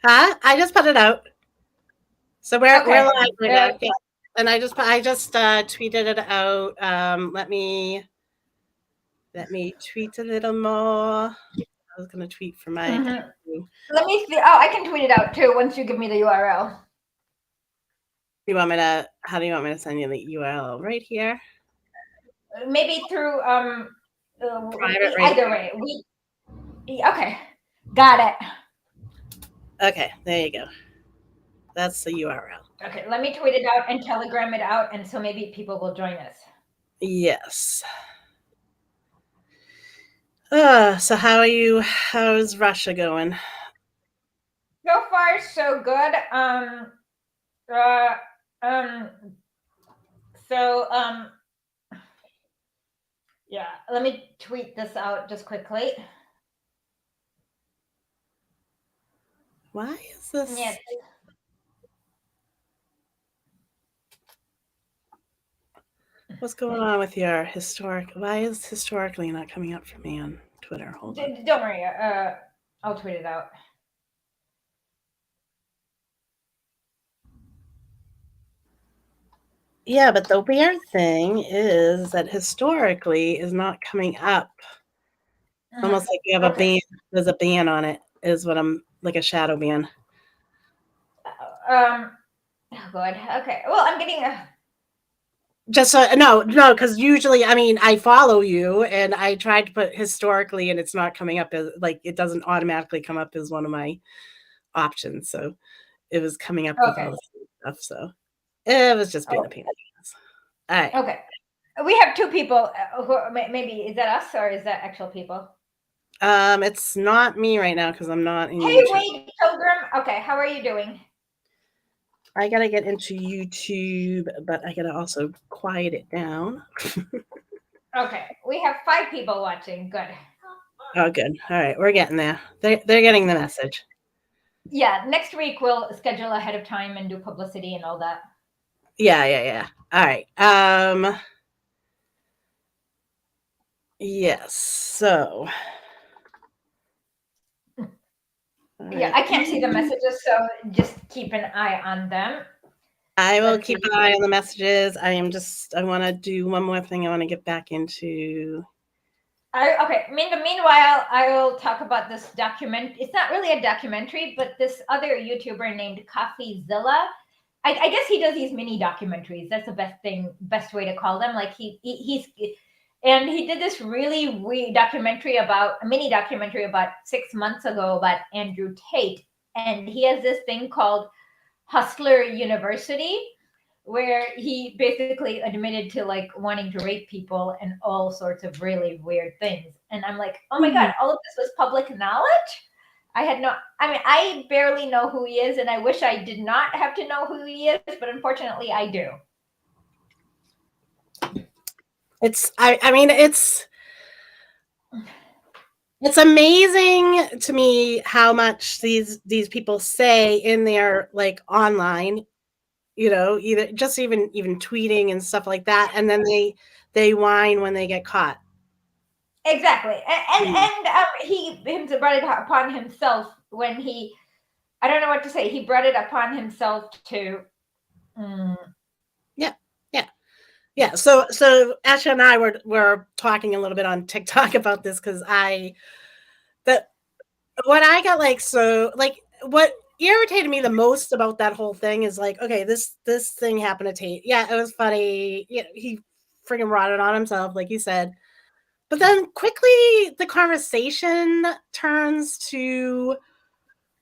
Huh? I just put it out. So we're Okay. live right now. Yeah. And I just tweeted it out. Let me tweet a little more. I was gonna tweet for my account too. Let me see. Oh, I can tweet it out too once you give me the URL. You want me to? How do you want me to send you the URL? Right here. Maybe through Private either way. Okay, got it. Okay, there you go. That's the URL. Okay, let me tweet it out and Telegram it out, and so maybe people will join us. Yes. So how are you? How's Russia going? So far, so good. Yeah, let me tweet this out just quickly. Why is this? Yeah. What's going on with your historic? Why is historically not coming up for me on Twitter? Hold on. Don't worry. I'll tweet it out. Yeah, but the weird thing is that historically is not coming up. It's almost like you have a ban. There's a ban on it. Is what I'm like, a shadow ban. Oh, good. Okay. Well, I'm getting a. Just no, because usually, I mean, I follow you, and I tried to put historically, and it's not coming up as like it doesn't automatically come up as one of my options. So it was coming up with all this stuff. So it was just being a pain in the ass. All right. Okay. We have two people. Who maybe is that us or is that actual people? It's not me right now because I'm not in. Hey, YouTube. wait, Pilgrim. Okay, how are you doing? I gotta get into YouTube, but I gotta also quiet it down. Okay, we have 5 people watching. Good. Oh, good. All right, we're getting there. They're getting the message. Yeah, next week we'll schedule ahead of time and do publicity and all that. Yeah. All right. Yes. So. Yeah, I can't see the messages, so just keep an eye on them. I will keep an eye on the messages. I want to do one more thing. I want to get back into. Okay. Meanwhile, I will talk about this document. It's not really a documentary, but this other YouTuber named CoffeeZilla. I guess he does these mini documentaries. That's the best way to call them. Like he did this really weird mini documentary about 6 months ago about Andrew Tate, and he has this thing called Hustler University, where he basically admitted to like wanting to rape people and all sorts of really weird things. And I'm like, oh my God, all of this was public knowledge? I barely know who he is, and I wish I did not have to know who he is, but unfortunately I do. It's amazing to me how much these people say in their like online, either just even tweeting and stuff like that, and then they whine when they get caught. Exactly, and he brought it upon himself when I don't know what to say. He brought it upon himself to. Yeah. So Asha and I were talking a little bit on TikTok about this because what I got what irritated me the most about that whole thing is like, okay, this thing happened to Tate. Yeah, it was funny. Yeah, he freaking brought it on himself, like you said. But then quickly the conversation turns to,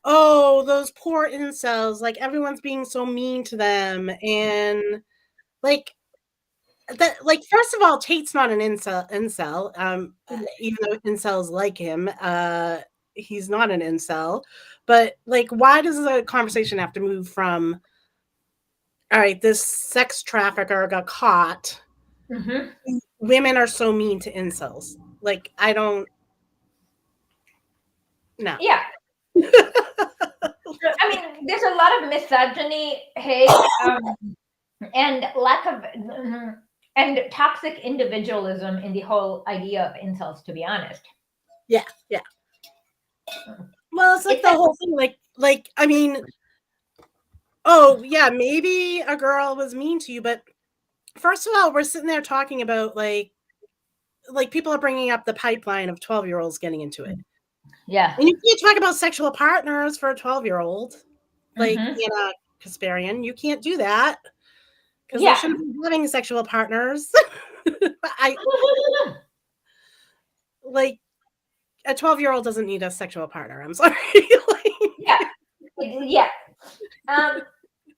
oh, those poor incels, like everyone's being so mean to them. And like that, like, first of all, Tate's not an incel. Even though incels like him, he's not an incel. But like, why does the conversation have to move from, all right, this sex trafficker got caught. Mm-hmm. Women are so mean to incels. Like, I don't. No. Yeah. I mean, there's a lot of misogyny, hate, and lack of and toxic individualism in the whole idea of incels, to be honest. Yeah. Well, it's like the whole thing, Like, I mean, oh yeah, maybe a girl was mean to you, but first of all, we're sitting there talking about like people are bringing up the pipeline of 12-year-olds getting into it. Yeah. And you can't talk about sexual partners for a 12-year-old. Like, Mhm. Kasparian, you can't do that because they Yeah. shouldn't be having sexual partners. I like a 12-year-old doesn't need a sexual partner. I'm sorry. Yeah. Yeah.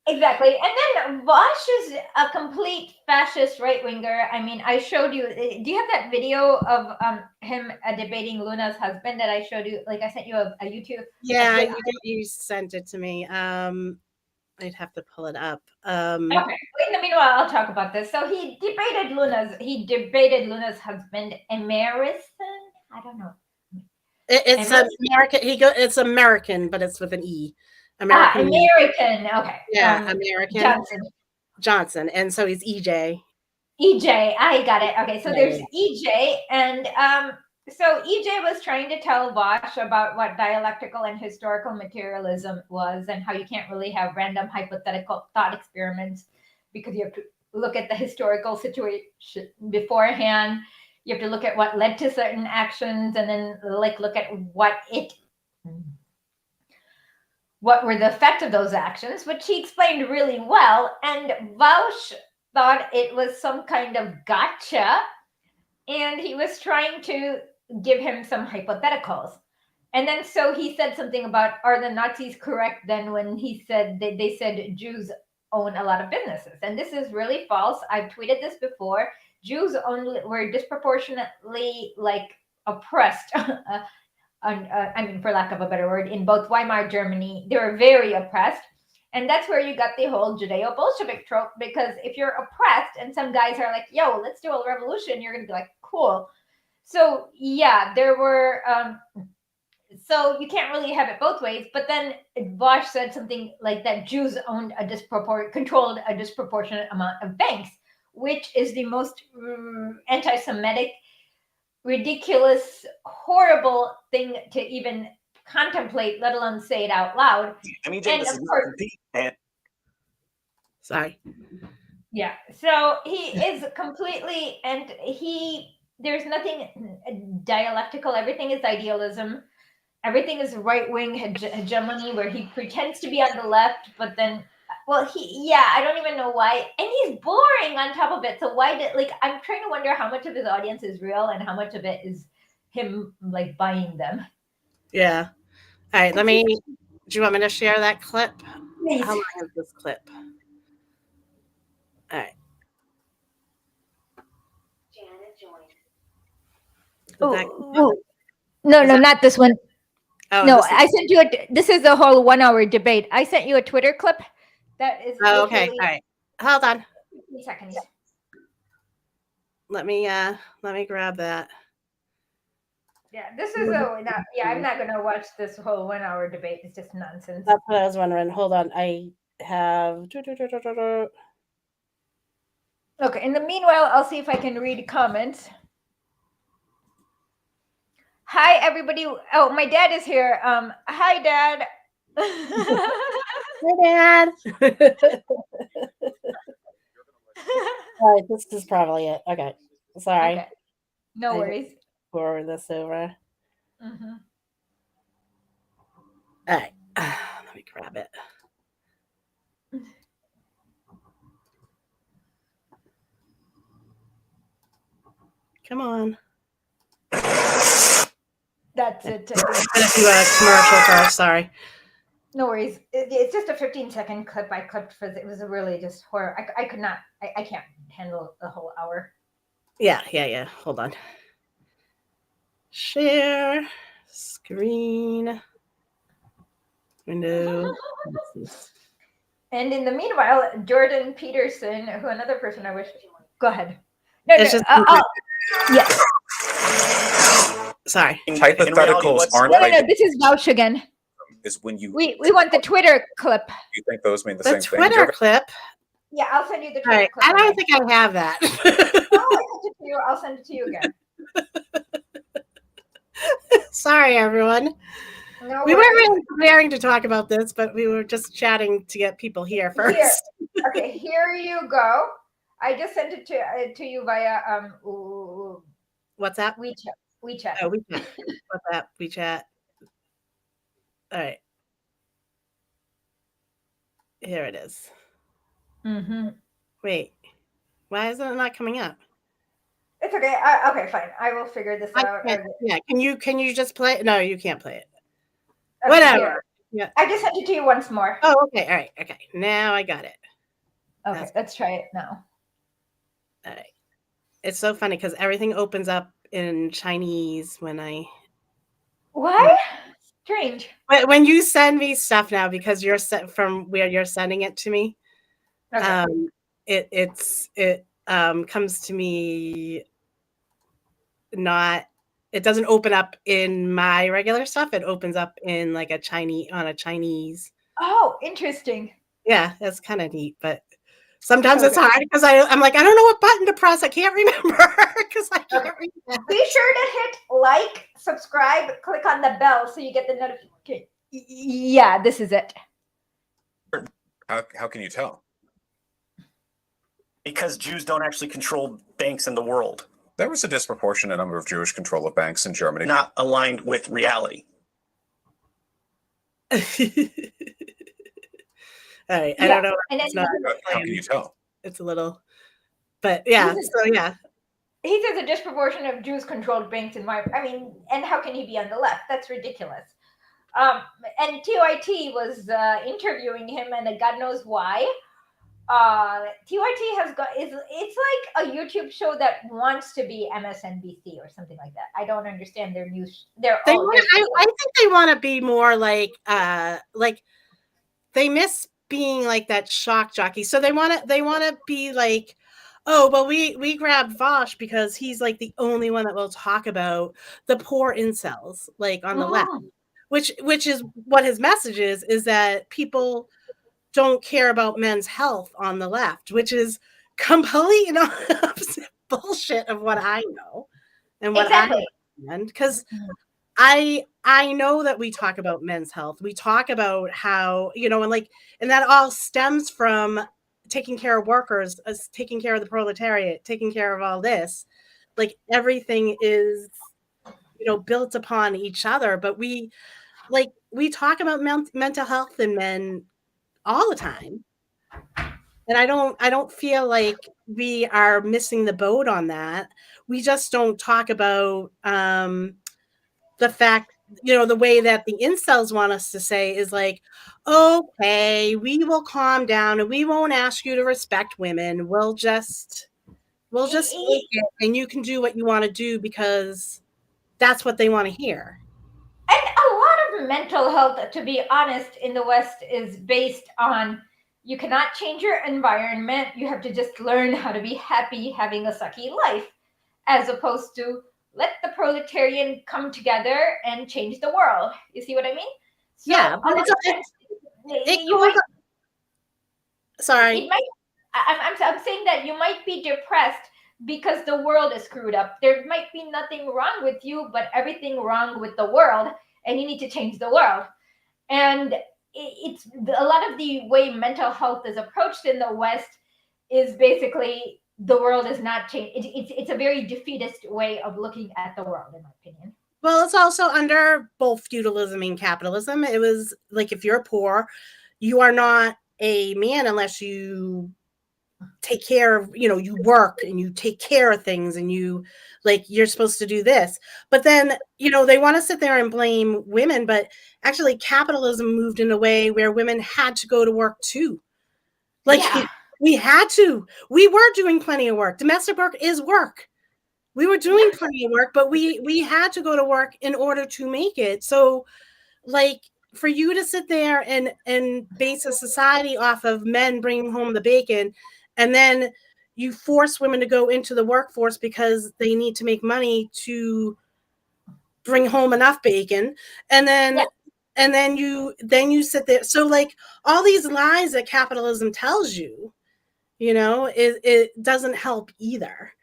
Exactly. And then Vosh is a complete fascist right winger. I mean, I showed you. Do you have that video of him debating Luna's husband that I showed you? Like, I sent you a YouTube. Yeah, you sent it to me. I'd have to pull it up. Okay. In the meanwhile, I'll talk about this. So he debated Luna's husband, Emerson. I don't know. It's American. It's American, but it's with an E. American. American. Okay. Yeah, American. Johnson, and so he's EJ. EJ, I got it. Okay, so Yeah, there's yeah. EJ, and so EJ was trying to tell Vosh about what dialectical and historical materialism was, and how you can't really have random hypothetical thought experiments because you have to look at the historical situation beforehand. You have to look at what led to certain actions, and then like look at what were the effect of those actions, which he explained really well. And Vosh thought it was some kind of gotcha, and he was trying to give him some hypotheticals. And then so he said something about, are the Nazis correct then when he said they said Jews own a lot of businesses? And this is really false. I've tweeted this before. Jews were disproportionately like oppressed. I mean, for lack of a better word, in both Weimar Germany, they were very oppressed. And that's where you got the whole Judeo-Bolshevik trope, because if you're oppressed and some guys are like, yo, let's do a revolution, you're going to be like, cool. So, yeah, there were, so you can't really have it both ways. But then Vosh said something like that Jews owned controlled a disproportionate amount of banks, which is the most anti-Semitic, ridiculous, horrible thing to even contemplate, let alone say it out loud. I mean, and of course, sorry. Yeah, so he is completely, and there's nothing dialectical. Everything is idealism. Everything is right-wing hegemony, where he pretends to be on the left, but then, well, I don't even know why. And he's boring on top of it. So I'm trying to wonder how much of his audience is real and how much of it is him, like, buying them. Yeah. All right, do you want me to share that clip? Please. How long is this clip? All right. No, not this one. Oh, no, I sent you this is the whole 1 hour debate. I sent you a Twitter clip that is. Oh, okay. All right. Hold on. 15 seconds. Let me grab that. Yeah, this is I'm not gonna watch this whole 1 hour debate. It's just nonsense. That's what I was wondering. Hold on. I have. Okay. In the meanwhile, I'll see if I can read comments. Hi, everybody. Oh, my dad is here. Hi, Dad. Hi, Dad. All right, this is probably it. Okay. Sorry. Okay. No worries. Forward this over. Mm-hmm. All right. Let me grab it. Come on. That's it. I'm going to do a commercial first. Sorry. No worries. It's just a 15-second clip I clipped for it was really just horror. I could not. I can't handle the whole hour. Yeah. Hold on. Share screen window. And in the meanwhile, Jordan Peterson, who another person I wish. Go ahead. No. Yes. Sorry. Hypotheticals aren't. No. This is Vosh again. Is when you. We want the Twitter clip. You think those mean the same thing? The Twitter clip. Yeah, I'll send you the Twitter clip. I don't think I have that. I'll send it to you again. Sorry, everyone. No We worries. weren't really preparing to talk about this, but we were just chatting to get people here first. Here. Okay, here you go. I just sent it to you via WhatsApp? WeChat. Oh, WeChat. WhatsApp, WeChat. All right. Here it is. Mm-hmm. Wait, why is it not coming up? It's okay. Okay, fine. I will figure this out. Yeah, can you just play it? No, you can't play it. Okay, Whatever. Here. Yeah. I just sent it to you once more. Oh, okay. All right. Okay. Now I got it. Okay, let's try it now. All right. It's so funny because everything opens up in Chinese when I. What? Strange. But when you send me stuff now, because you're set from where you're sending it to me, Okay. it comes to me not. It doesn't open up in my regular stuff. It opens up in like a Chinese. Oh, interesting. Yeah, that's kind of neat, but sometimes it's hard because I'm like, I don't know what button to press. I can't remember because I can't remember. Be sure to hit like, subscribe, click on the bell so you get the notification. Yeah, this is it. How can you tell? Because Jews don't actually control banks in the world. There was a disproportionate number of Jewish control of banks in Germany. Not aligned with reality. All right, I don't know. How can you tell? It's a little, but yeah. So yeah, he says a disproportion of Jews controlled banks in my. I mean, and how can he be on the left? That's ridiculous. And TYT was interviewing him, and God knows why. TYT has got it's like a YouTube show that wants to be MSNBC or something like that. I don't understand their news. I think they want to be more like they miss being like that shock jockey. So they want to be like, oh, well, we grabbed Vosh because he's like the only one that will talk about the poor incels, like on the left, which is what his message is that people don't care about men's health on the left, which is complete and opposite bullshit of what I know and what I understand. Because I know that we talk about men's health. We talk about how, and that all stems from taking care of workers, taking care of the proletariat, taking care of all this. Like everything is, built upon each other. But we talk about mental health in men all the time. And I don't feel like we are missing the boat on that. We just don't talk about the fact, the way that the incels want us to say is like, okay, we will calm down and we won't ask you to respect women. We'll just take it and you can do what you want to do because that's what they want to hear. And a lot of mental health, to be honest, in the West is based on you cannot change your environment. You have to just learn how to be happy having a sucky life, as opposed to let the proletarian come together and change the world. You see what I mean? So yeah. Sorry. I'm saying that you might be depressed because the world is screwed up. There might be nothing wrong with you, but everything wrong with the world, and you need to change the world. And it's a lot of the way mental health is approached in the West is basically the world is not changed. It's a very defeatist way of looking at the world, in my opinion. Well, it's also under both feudalism and capitalism. It was like, if you're poor, you are not a man unless you take care of, you work and you take care of things and you're supposed to do this. But then, they want to sit there and blame women, but actually capitalism moved in a way where women had to go to work too. We had to. We were doing plenty of work. Domestic work is work. We were doing plenty of work, but we had to go to work in order to make it. So, for you to sit there and base a society off of men bringing home the bacon, and then you force women to go into the workforce because they need to make money to bring home enough bacon, and then you sit there. So all these lies that capitalism tells you, it doesn't help either.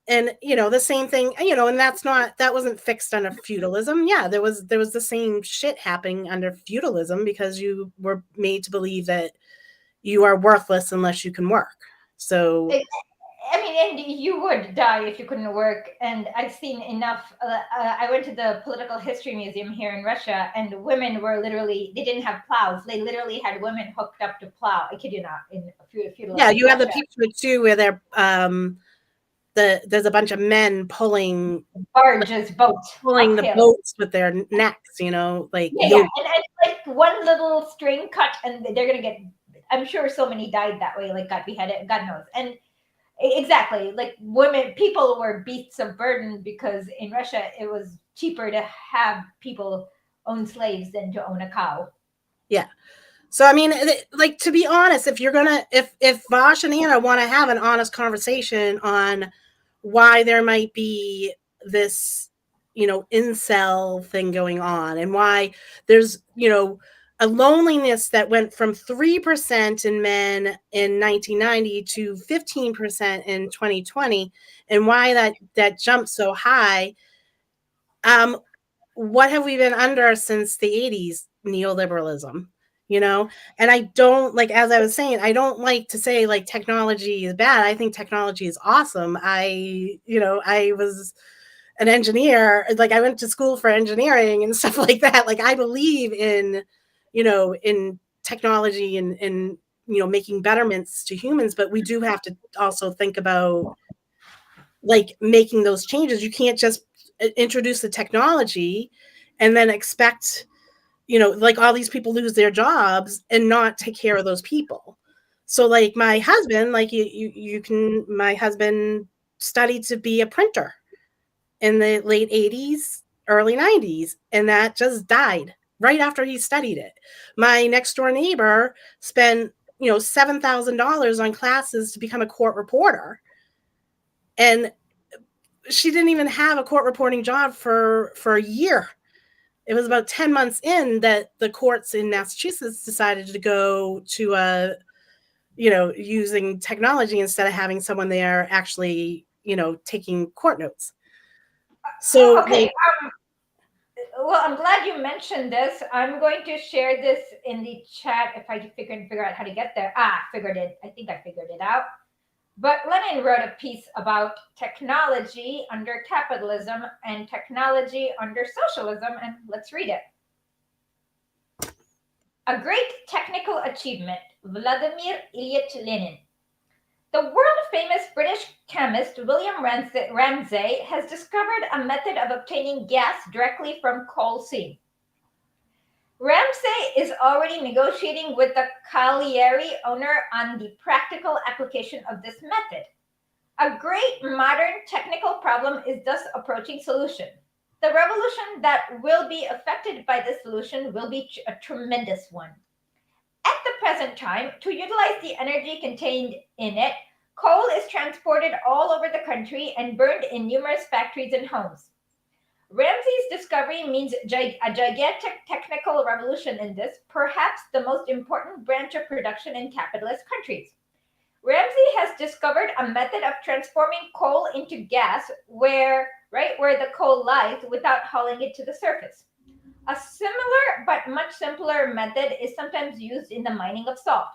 And the same thing, and that wasn't fixed under feudalism. Yeah, there was the same shit happening under feudalism, because you were made to believe that you are worthless unless you can work. So I mean, and you would die if you couldn't work. And I've seen enough. I went to the Political History Museum here in Russia, and women were literally, they didn't have plows. They literally had women hooked up to plow. I kid you not. In feudal yeah, you have the Russia. picture too where they're there's a bunch of men pulling barges, boats, the uphill. boats with their necks, like Yeah. And like one little string cut, and they're gonna get. I'm sure so many died that way, like got beheaded, God knows. And exactly, like people were beasts of burden, because in Russia it was cheaper to have people own slaves than to own a cow. Yeah. So I mean, like, to be honest, if you're gonna, if Vosh and Anna want to have an honest conversation on why there might be this, incel thing going on, and why there's, a loneliness that went from 3% in men in 1990 to 15% in 2020, and why that jumped so high. What have we been under since the 80s? Neoliberalism. And I don't, like, as I was saying, I don't like to say like technology is bad. I think technology is awesome. I was an engineer, like I went to school for engineering and stuff like that. Like I believe in technology and making betterments to humans, but we do have to also think about like making those changes. You can't just introduce the technology and then expect like all these people lose their jobs and not take care of those people. So like my husband, like my husband studied to be a printer in the late 80s, early 90s, and that just died right after he studied it. My next door neighbor spent $7,000 on classes to become a court reporter, and she didn't even have a court reporting job for a year. It was about 10 months in that the courts in Massachusetts decided to go to using technology instead of having someone there actually, taking court notes. So okay. Well, I'm glad you mentioned this. I'm going to share this in the chat if I can figure out how to get there. I think I figured it out. But Lenin wrote a piece about technology under capitalism and technology under socialism, and let's read it. A great technical achievement, Vladimir Ilyich Lenin. The world-famous British chemist William Ramsay has discovered a method of obtaining gas directly from coal seam. Ramsay is already negotiating with the colliery owner on the practical application of this method. A great modern technical problem is thus approaching solution. The revolution that will be affected by this solution will be a tremendous one. At the present time, to utilize the energy contained in it, coal is transported all over the country and burned in numerous factories and homes. Ramsay's discovery means a gigantic technical revolution in this, perhaps the most important branch of production in capitalist countries. Ramsay has discovered a method of transforming coal into gas where the coal lies without hauling it to the surface. A similar but much simpler method is sometimes used in the mining of salt.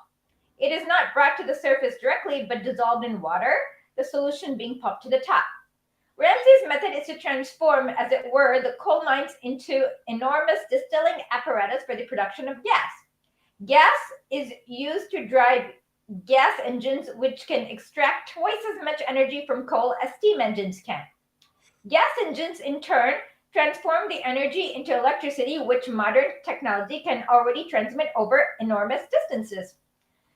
It is not brought to the surface directly but dissolved in water, the solution being pumped to the top. Ramsay's method is to transform, as it were, the coal mines into enormous distilling apparatus for the production of gas. Gas is used to drive gas engines, which can extract twice as much energy from coal as steam engines can. Gas engines, in turn, transform the energy into electricity, which modern technology can already transmit over enormous distances.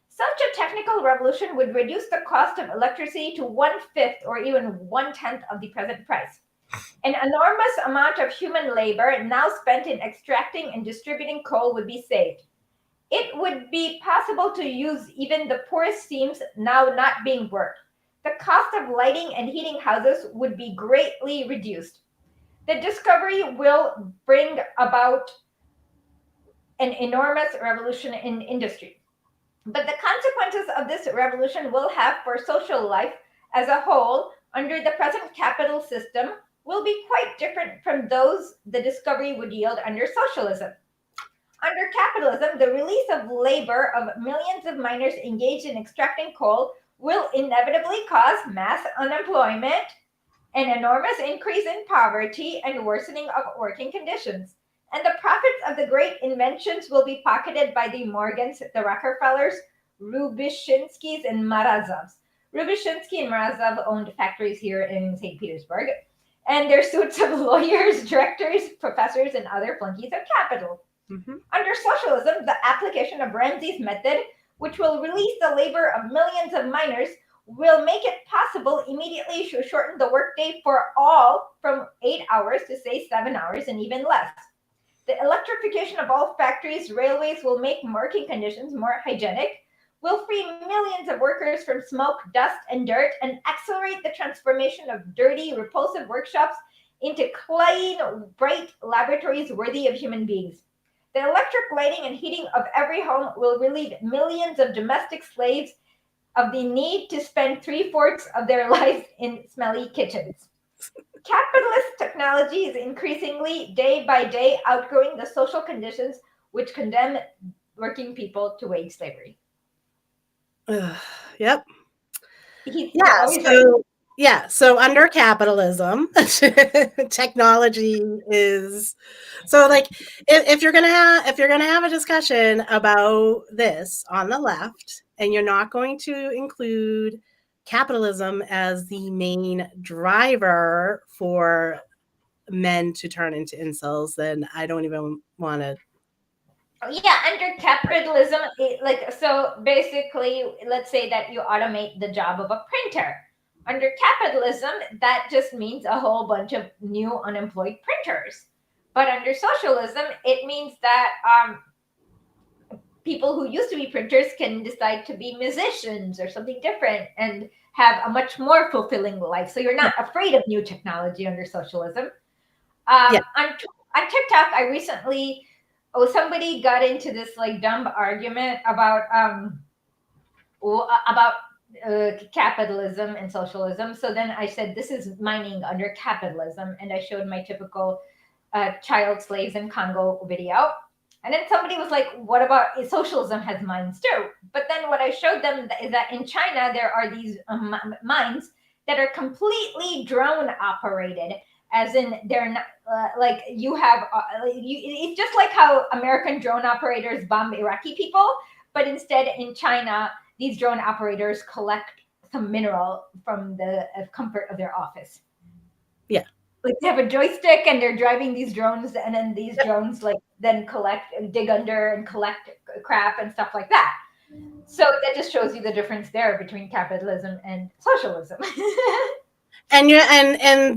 Such a technical revolution would reduce the cost of electricity to 1/5 or even 1/10 of the present price. An enormous amount of human labor now spent in extracting and distributing coal would be saved. It would be possible to use even the poorest seams now not being worked. The cost of lighting and heating houses would be greatly reduced. The discovery will bring about an enormous revolution in industry. But the consequences of this revolution will have for social life as a whole under the present capital system will be quite different from those the discovery would yield under socialism. Under capitalism, the release of labor of millions of miners engaged in extracting coal will inevitably cause mass unemployment, an enormous increase in poverty, and worsening of working conditions. And the profits of the great inventions will be pocketed by the Morgans, the Rockefellers, Rubishinskis, and Morozovs. Rubishinsky and Morozov owned factories here in St. Petersburg, and their suits of lawyers, directors, professors, and other flunkies of capital. Under socialism, the application of Ramsey's method, which will release the labor of millions of miners, will make it possible immediately to shorten the workday for all from 8 hours to, say, 7 hours and even less. The electrification of all factories, railways will make working conditions more hygienic, will free millions of workers from smoke, dust, and dirt, and accelerate the transformation of dirty, repulsive workshops into clean, bright laboratories worthy of human beings. The electric lighting and heating of every home will relieve millions of domestic slaves of the need to spend 3/4 of their lives in smelly kitchens. Capitalist technology is increasingly, day by day, outgrowing the social conditions which condemn working people to wage slavery. Yep. He's Yeah. always right. So under capitalism, technology is so like if you're gonna have a discussion about this on the left, and you're not going to include capitalism as the main driver for men to turn into incels, then I don't even want to. Yeah, under capitalism, so basically, let's say that you automate the job of a printer. Under capitalism, that just means a whole bunch of new unemployed printers. But under socialism, it means that people who used to be printers can decide to be musicians or something different and have a much more fulfilling life. So you're not afraid of new technology under socialism. On TikTok, I recently, somebody got into this like dumb argument about capitalism and socialism. So then I said, this is mining under capitalism. And I showed my typical child slaves in Congo video. And then somebody was like, what about socialism has mines too? But then what I showed them is that in China, there are these mines that are completely drone operated, as in they're not like you have, it's just like how American drone operators bomb Iraqi people. But instead in China, these drone operators collect some mineral from the comfort of their office. Yeah. Like they have a joystick and they're driving these drones, and then these drones like then collect and dig under and collect crap and stuff like that. So that just shows you the difference there between capitalism and socialism. And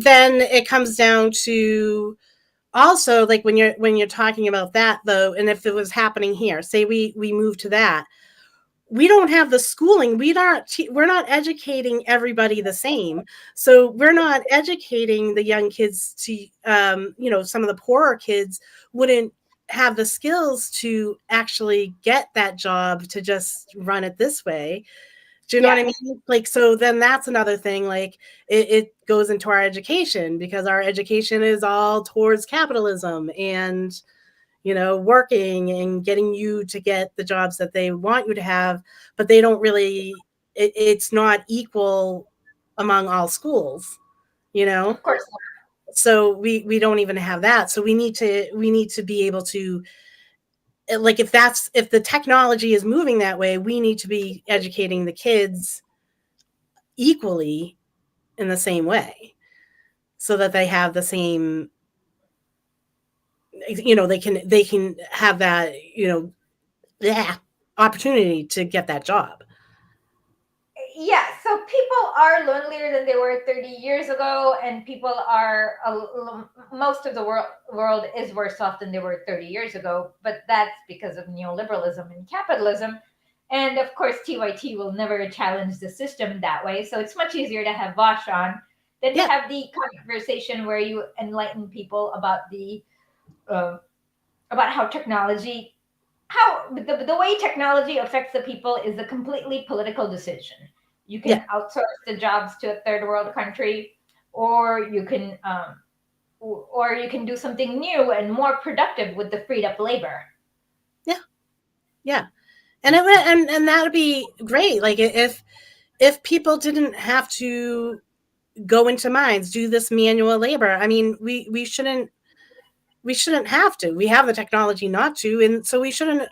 then it comes down to also like when you're talking about that though, and if it was happening here, say we move to that, we don't have the schooling. We're not educating everybody the same. So we're not educating the young kids to, some of the poorer kids wouldn't have the skills to actually get that job to just run it this way. Do you know what I mean? Like, so then that's another thing. Like it goes into our education, because our education is all towards capitalism and, working and getting you to get the jobs that they want you to have, but they don't really, it's not equal among all schools, Of course not. So we don't even have that. So we need to be able to, like, if the technology is moving that way, we need to be educating the kids equally in the same way, so that they have the same, they can have that, opportunity to get that job. Yeah, so people are lonelier than they were 30 years ago, and people are, most of the world is worse off than they were 30 years ago, but that's because of neoliberalism and capitalism. And of course, TYT will never challenge the system that way, so it's much easier to have Vosh on than to have the conversation where you enlighten people about about how technology, the way technology affects the people is a completely political decision. You can outsource the jobs to a third world country, or you can do something new and more productive with the freed up labor. Yeah. And it would, and that would be great. Like if people didn't have to go into mines, do this manual labor. I mean, we shouldn't have to. We have the technology not to, and so we shouldn't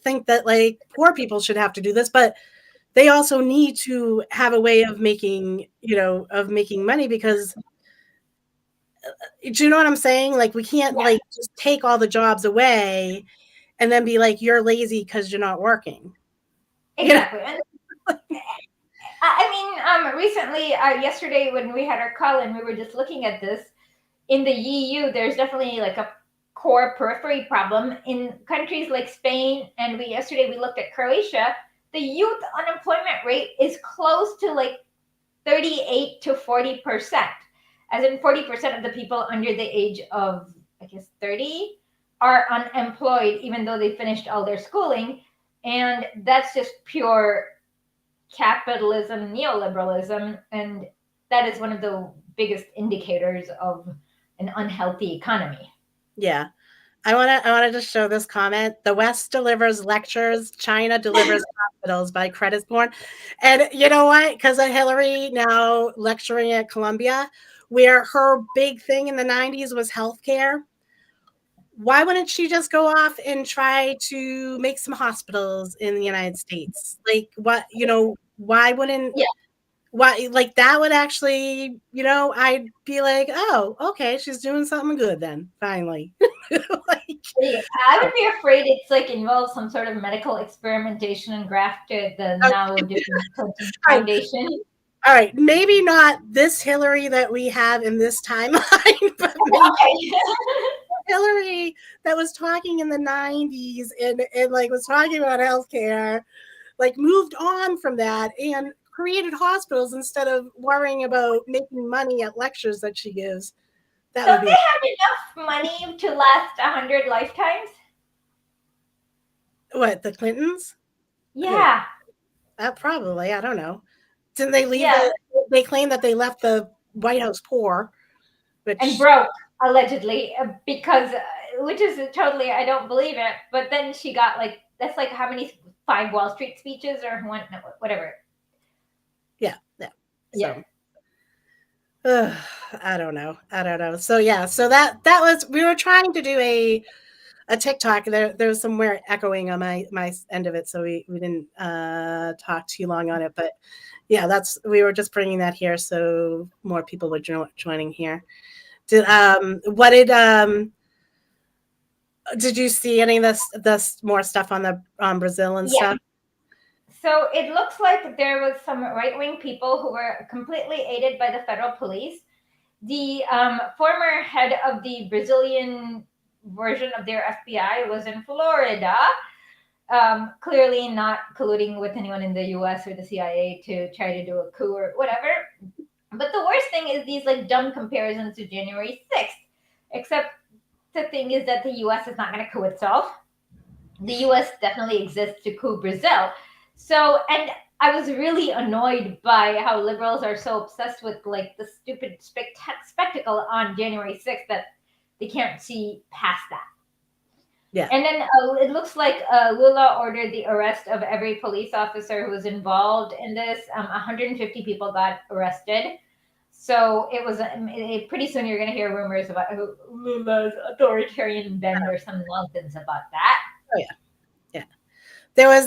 think that like poor people should have to do this, but they also need to have a way of making money, because do you know what I'm saying? Like we can't like just take all the jobs away and then be like, you're lazy because you're not working. Exactly. You know? I mean, recently, yesterday when we had our call and we were just looking at this, in the EU, there's definitely like a core periphery problem. In countries like Spain, and yesterday we looked at Croatia, the youth unemployment rate is close to like 38 to 40%. As in 40% of the people under the age of, I guess, 30 are unemployed, even though they finished all their schooling. And that's just pure capitalism, neoliberalism. And that is one of the biggest indicators of an unhealthy economy. Yeah. I want to just show this comment. The West delivers lectures, China delivers hospitals by Credit Born. And you know what? Because of Hillary now lecturing at Columbia, where her big thing in the 90s was healthcare. Why wouldn't she just go off and try to make some hospitals in the United States? Like what, why wouldn't why, like that would actually, I'd be like, oh, okay, she's doing something good then, finally. I would be afraid it's like involves some sort of medical experimentation and graft to the now different foundation. All right, maybe not this Hillary that we have in this timeline, but maybe Hillary that was talking in the 90s and like was talking about healthcare, like moved on from that and created hospitals instead of worrying about making money at lectures that she gives. Don't they have enough money to last 100 lifetimes? What, the Clintons? Yeah. Probably. I don't know. Didn't they leave? They claim that they left the White House poor, and broke, allegedly, because which is totally, I don't believe it. But then she got like, that's like how many 5 Wall Street speeches or one, whatever. Yeah. So, I don't know. So so that was, we were trying to do a TikTok. There was somewhere echoing on my end of it, so we didn't talk too long on it. But yeah, we were just bringing that here so more people were joining here. Did you see any of this more stuff on Brazil and stuff? So it looks like there was some right-wing people who were completely aided by the federal police. The former head of the Brazilian version of their FBI was in Florida, clearly not colluding with anyone in the US or the CIA to try to do a coup or whatever. But the worst thing is these like dumb comparisons to January 6th. Except the thing is that the US is not going to coup itself. The US definitely exists to coup Brazil. So, and I was really annoyed by how liberals are so obsessed with like the stupid spectacle on January 6th that they can't see past that. Yeah. And then it looks like Lula ordered the arrest of every police officer who was involved in this. 150 people got arrested. So it was pretty soon you're going to hear rumors about Lula's authoritarian bend or some nonsense about that. Oh yeah. There was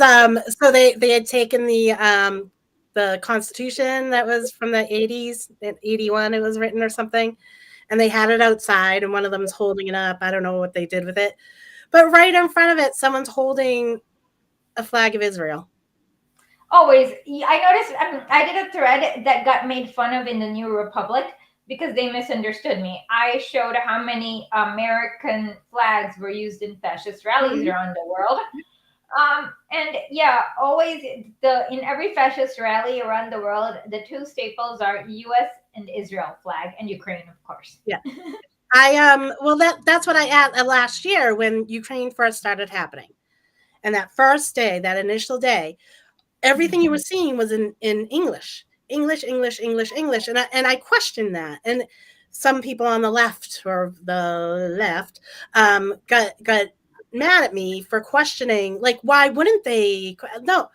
so they had taken the Constitution that was from the 80s, in 81 it was written or something, and they had it outside and one of them is holding it up. I don't know what they did with it. But right in front of it, someone's holding a flag of Israel. Always. I noticed, I did a thread that got made fun of in the New Republic because they misunderstood me. I showed how many American flags were used in fascist rallies around the world. And yeah, always in every fascist rally around the world, the two staples are US and Israel flag, and Ukraine, of course. Yeah. Well that's what I had last year when Ukraine first started happening. And that first day, that initial day, everything you were seeing was in English, English, English, English, English, and I questioned that. And some people on the left got mad at me for questioning, like, why wouldn't they? No,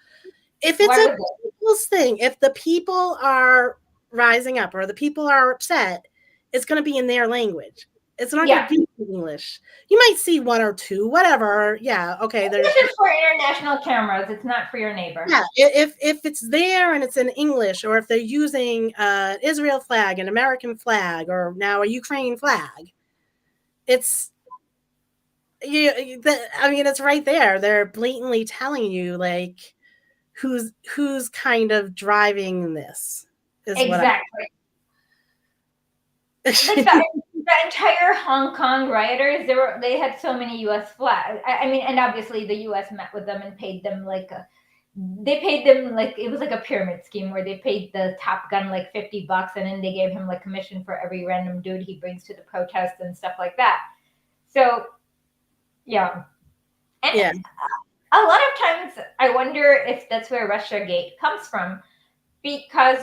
if it's Why a would they? people's thing, if the people are rising up or the people are upset, it's going to be in their language. It's not going Yeah. to be in English. You might see one or two, whatever. Yeah, okay. There's This is for international cameras. It's not for your neighbor. yeah. If it's there and it's in English, or if they're using Israel flag, an American flag, or now a Ukraine flag, it's I mean, it's right there. They're blatantly telling you, like, who's kind of driving this is Exactly. what Like the entire Hong Kong rioters, they had so many U.S. flags. I mean, and obviously the U.S. met with them and paid them like it was like a pyramid scheme where they paid the Top Gun like $50, and then they gave him like commission for every random dude he brings to the protests and stuff like that. So yeah, and yeah. a lot of times I wonder if that's where Russiagate comes from, because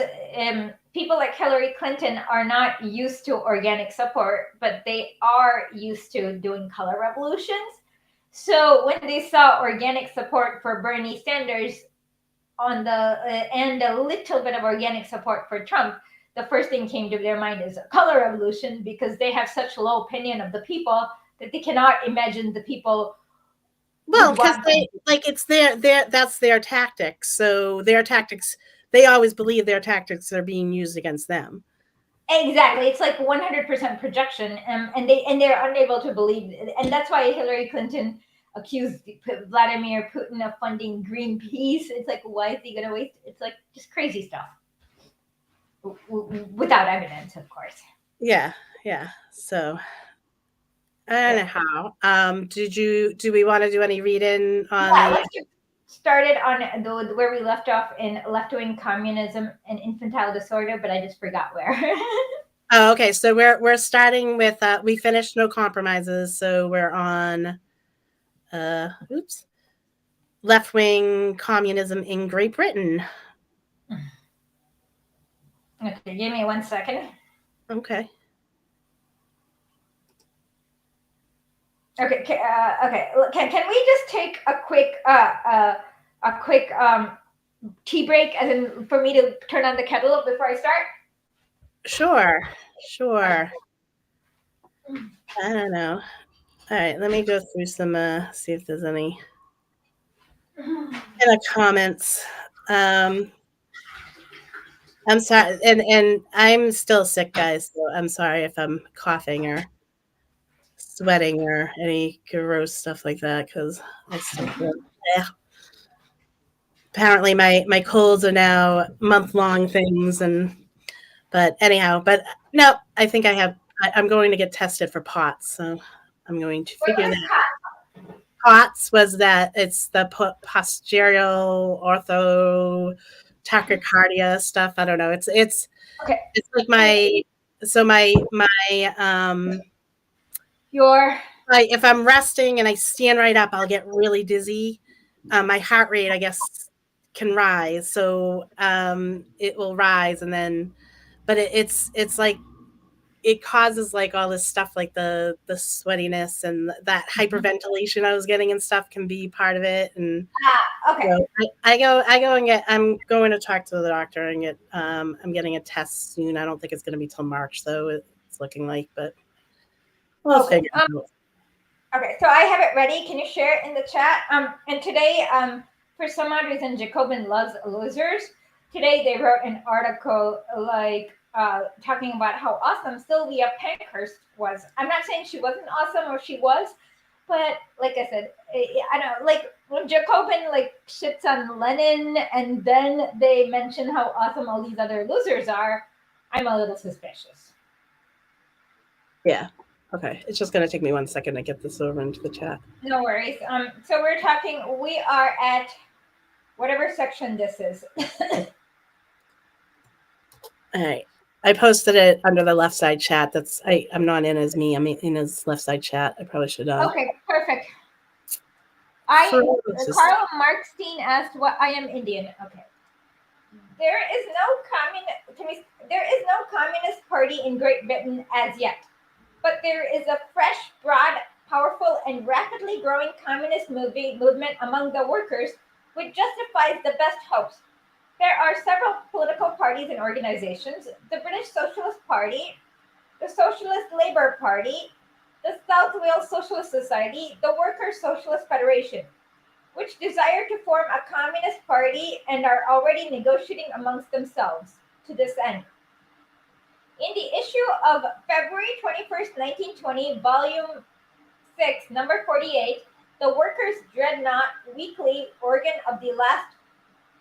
people like Hillary Clinton are not used to organic support, but they are used to doing color revolutions. So when they saw organic support for Bernie Sanders and a little bit of organic support for Trump, the first thing came to their mind is a color revolution, because they have such low opinion of the people that they cannot imagine the people. Well, because it's their that's their tactics. So their tactics, they always believe their tactics are being used against them. Exactly, it's like 100% projection, and they're unable to believe it. And that's why Hillary Clinton accused Vladimir Putin of funding Greenpeace. It's like, why is he going to waste? It's like just crazy stuff without evidence, of course. Yeah. So anyhow, do we want to do any reading on let's get started on where we left off in left-wing communism and infantile disorder, but I just forgot where. Oh, okay. So we're starting with we finished No Compromises, so we're on left-wing communism in Great Britain. Okay, give me 1 second. Okay. Okay. Okay. Can we just take a quick tea break, as in for me to turn on the kettle before I start? Sure. I don't know. All right, let me go through some see if there's any in the comments. I'm sorry, and I'm still sick, guys, so I'm sorry if I'm coughing or sweating or any gross stuff like that, because I still feel apparently my colds are now month-long things, but anyhow, but no, I think I'm going to get tested for POTS, so I'm going to figure that out. POTS was that it's the posterior ortho tachycardia stuff. I don't know. It's Okay. It's like my if I'm resting and I stand right up, I'll get really dizzy. My heart rate, I guess, can rise, so it will rise, and then, but it's like it causes like all this stuff, like the sweatiness and that hyperventilation I was getting and stuff can be part of it. And okay. so I go and I'm going to talk to the doctor and get I'm getting a test soon. I don't think it's going to be till March though. It's looking like, but we'll figure it out. Okay, so I have it ready. Can you share it in the chat? And today, for some odd reason, Jacobin loves losers. Today they wrote an article like talking about how awesome Sylvia Pankhurst was. I'm not saying she wasn't awesome, or she was, but like I said, I don't know, like when Jacobin like shits on Lenin and then they mention how awesome all these other losers are, I'm a little suspicious. Yeah. Okay. It's just going to take me 1 second to get this over into the chat. No worries. So we are at whatever section this is. All right. I posted it under the left side chat. I'm not in as me. I'm in his left side chat. I probably should. Okay, perfect. Karl Marxstein asked what I am Indian. Okay. There is no communist party in Great Britain as yet, but there is a fresh, broad, powerful, and rapidly growing communist movement among the workers, which justifies the best hopes. There are several political parties and organizations: the British Socialist Party, the Socialist Labour Party, the South Wales Socialist Society, the Workers' Socialist Federation, which desire to form a communist party and are already negotiating amongst themselves to this end. In the issue of February 21st, 1920, Volume 6, number 48, the Workers' Dreadnought Weekly, organ of the last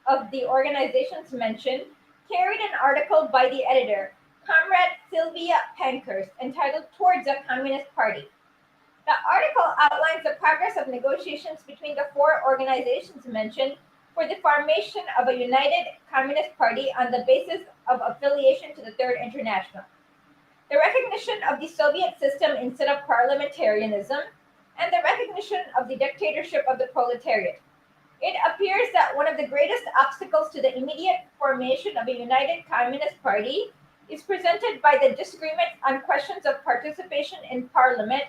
of the organizations mentioned, carried an article by the editor, Comrade Sylvia Pankhurst, entitled Towards a Communist Party. The article outlines the progress of negotiations between the four organizations mentioned for the formation of a united communist party on the basis of affiliation to the Third International, the recognition of the Soviet system instead of parliamentarianism, and the recognition of the dictatorship of the proletariat. It appears that one of the greatest obstacles to the immediate formation of a united communist party is presented by the disagreement on questions of participation in parliament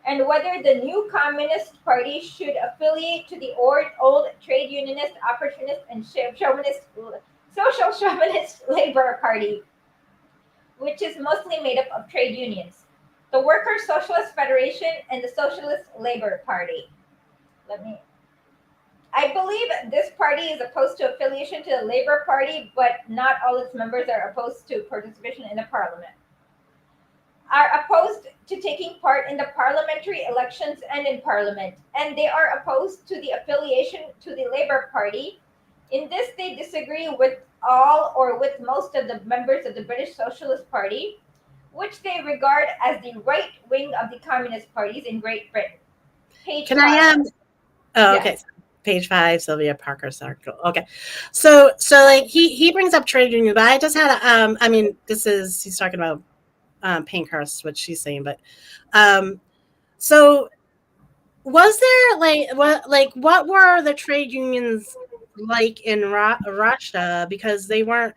and whether the new Communist Party should affiliate to the old trade unionist, opportunist, and social chauvinist Labour Party, which is mostly made up of trade unions, the Workers' Socialist Federation, and the Socialist Labour Party. I believe this party is opposed to affiliation to the Labour Party, but not all its members are opposed to participation in the parliament. Are opposed to taking part in the parliamentary elections and in parliament, and they are opposed to the affiliation to the Labour Party. In this, they disagree with all or with most of the members of the British Socialist Party, which they regard as the right wing of the communist parties in Great Britain. Page Can 5. I am? Oh, Yeah. okay. Page 5, Sylvia Parker's article. Okay, so like he brings up trade unions, but I just had I mean, he's talking about Pankhurst, what she's saying, but so was there what were the trade unions like in Russia, because they weren't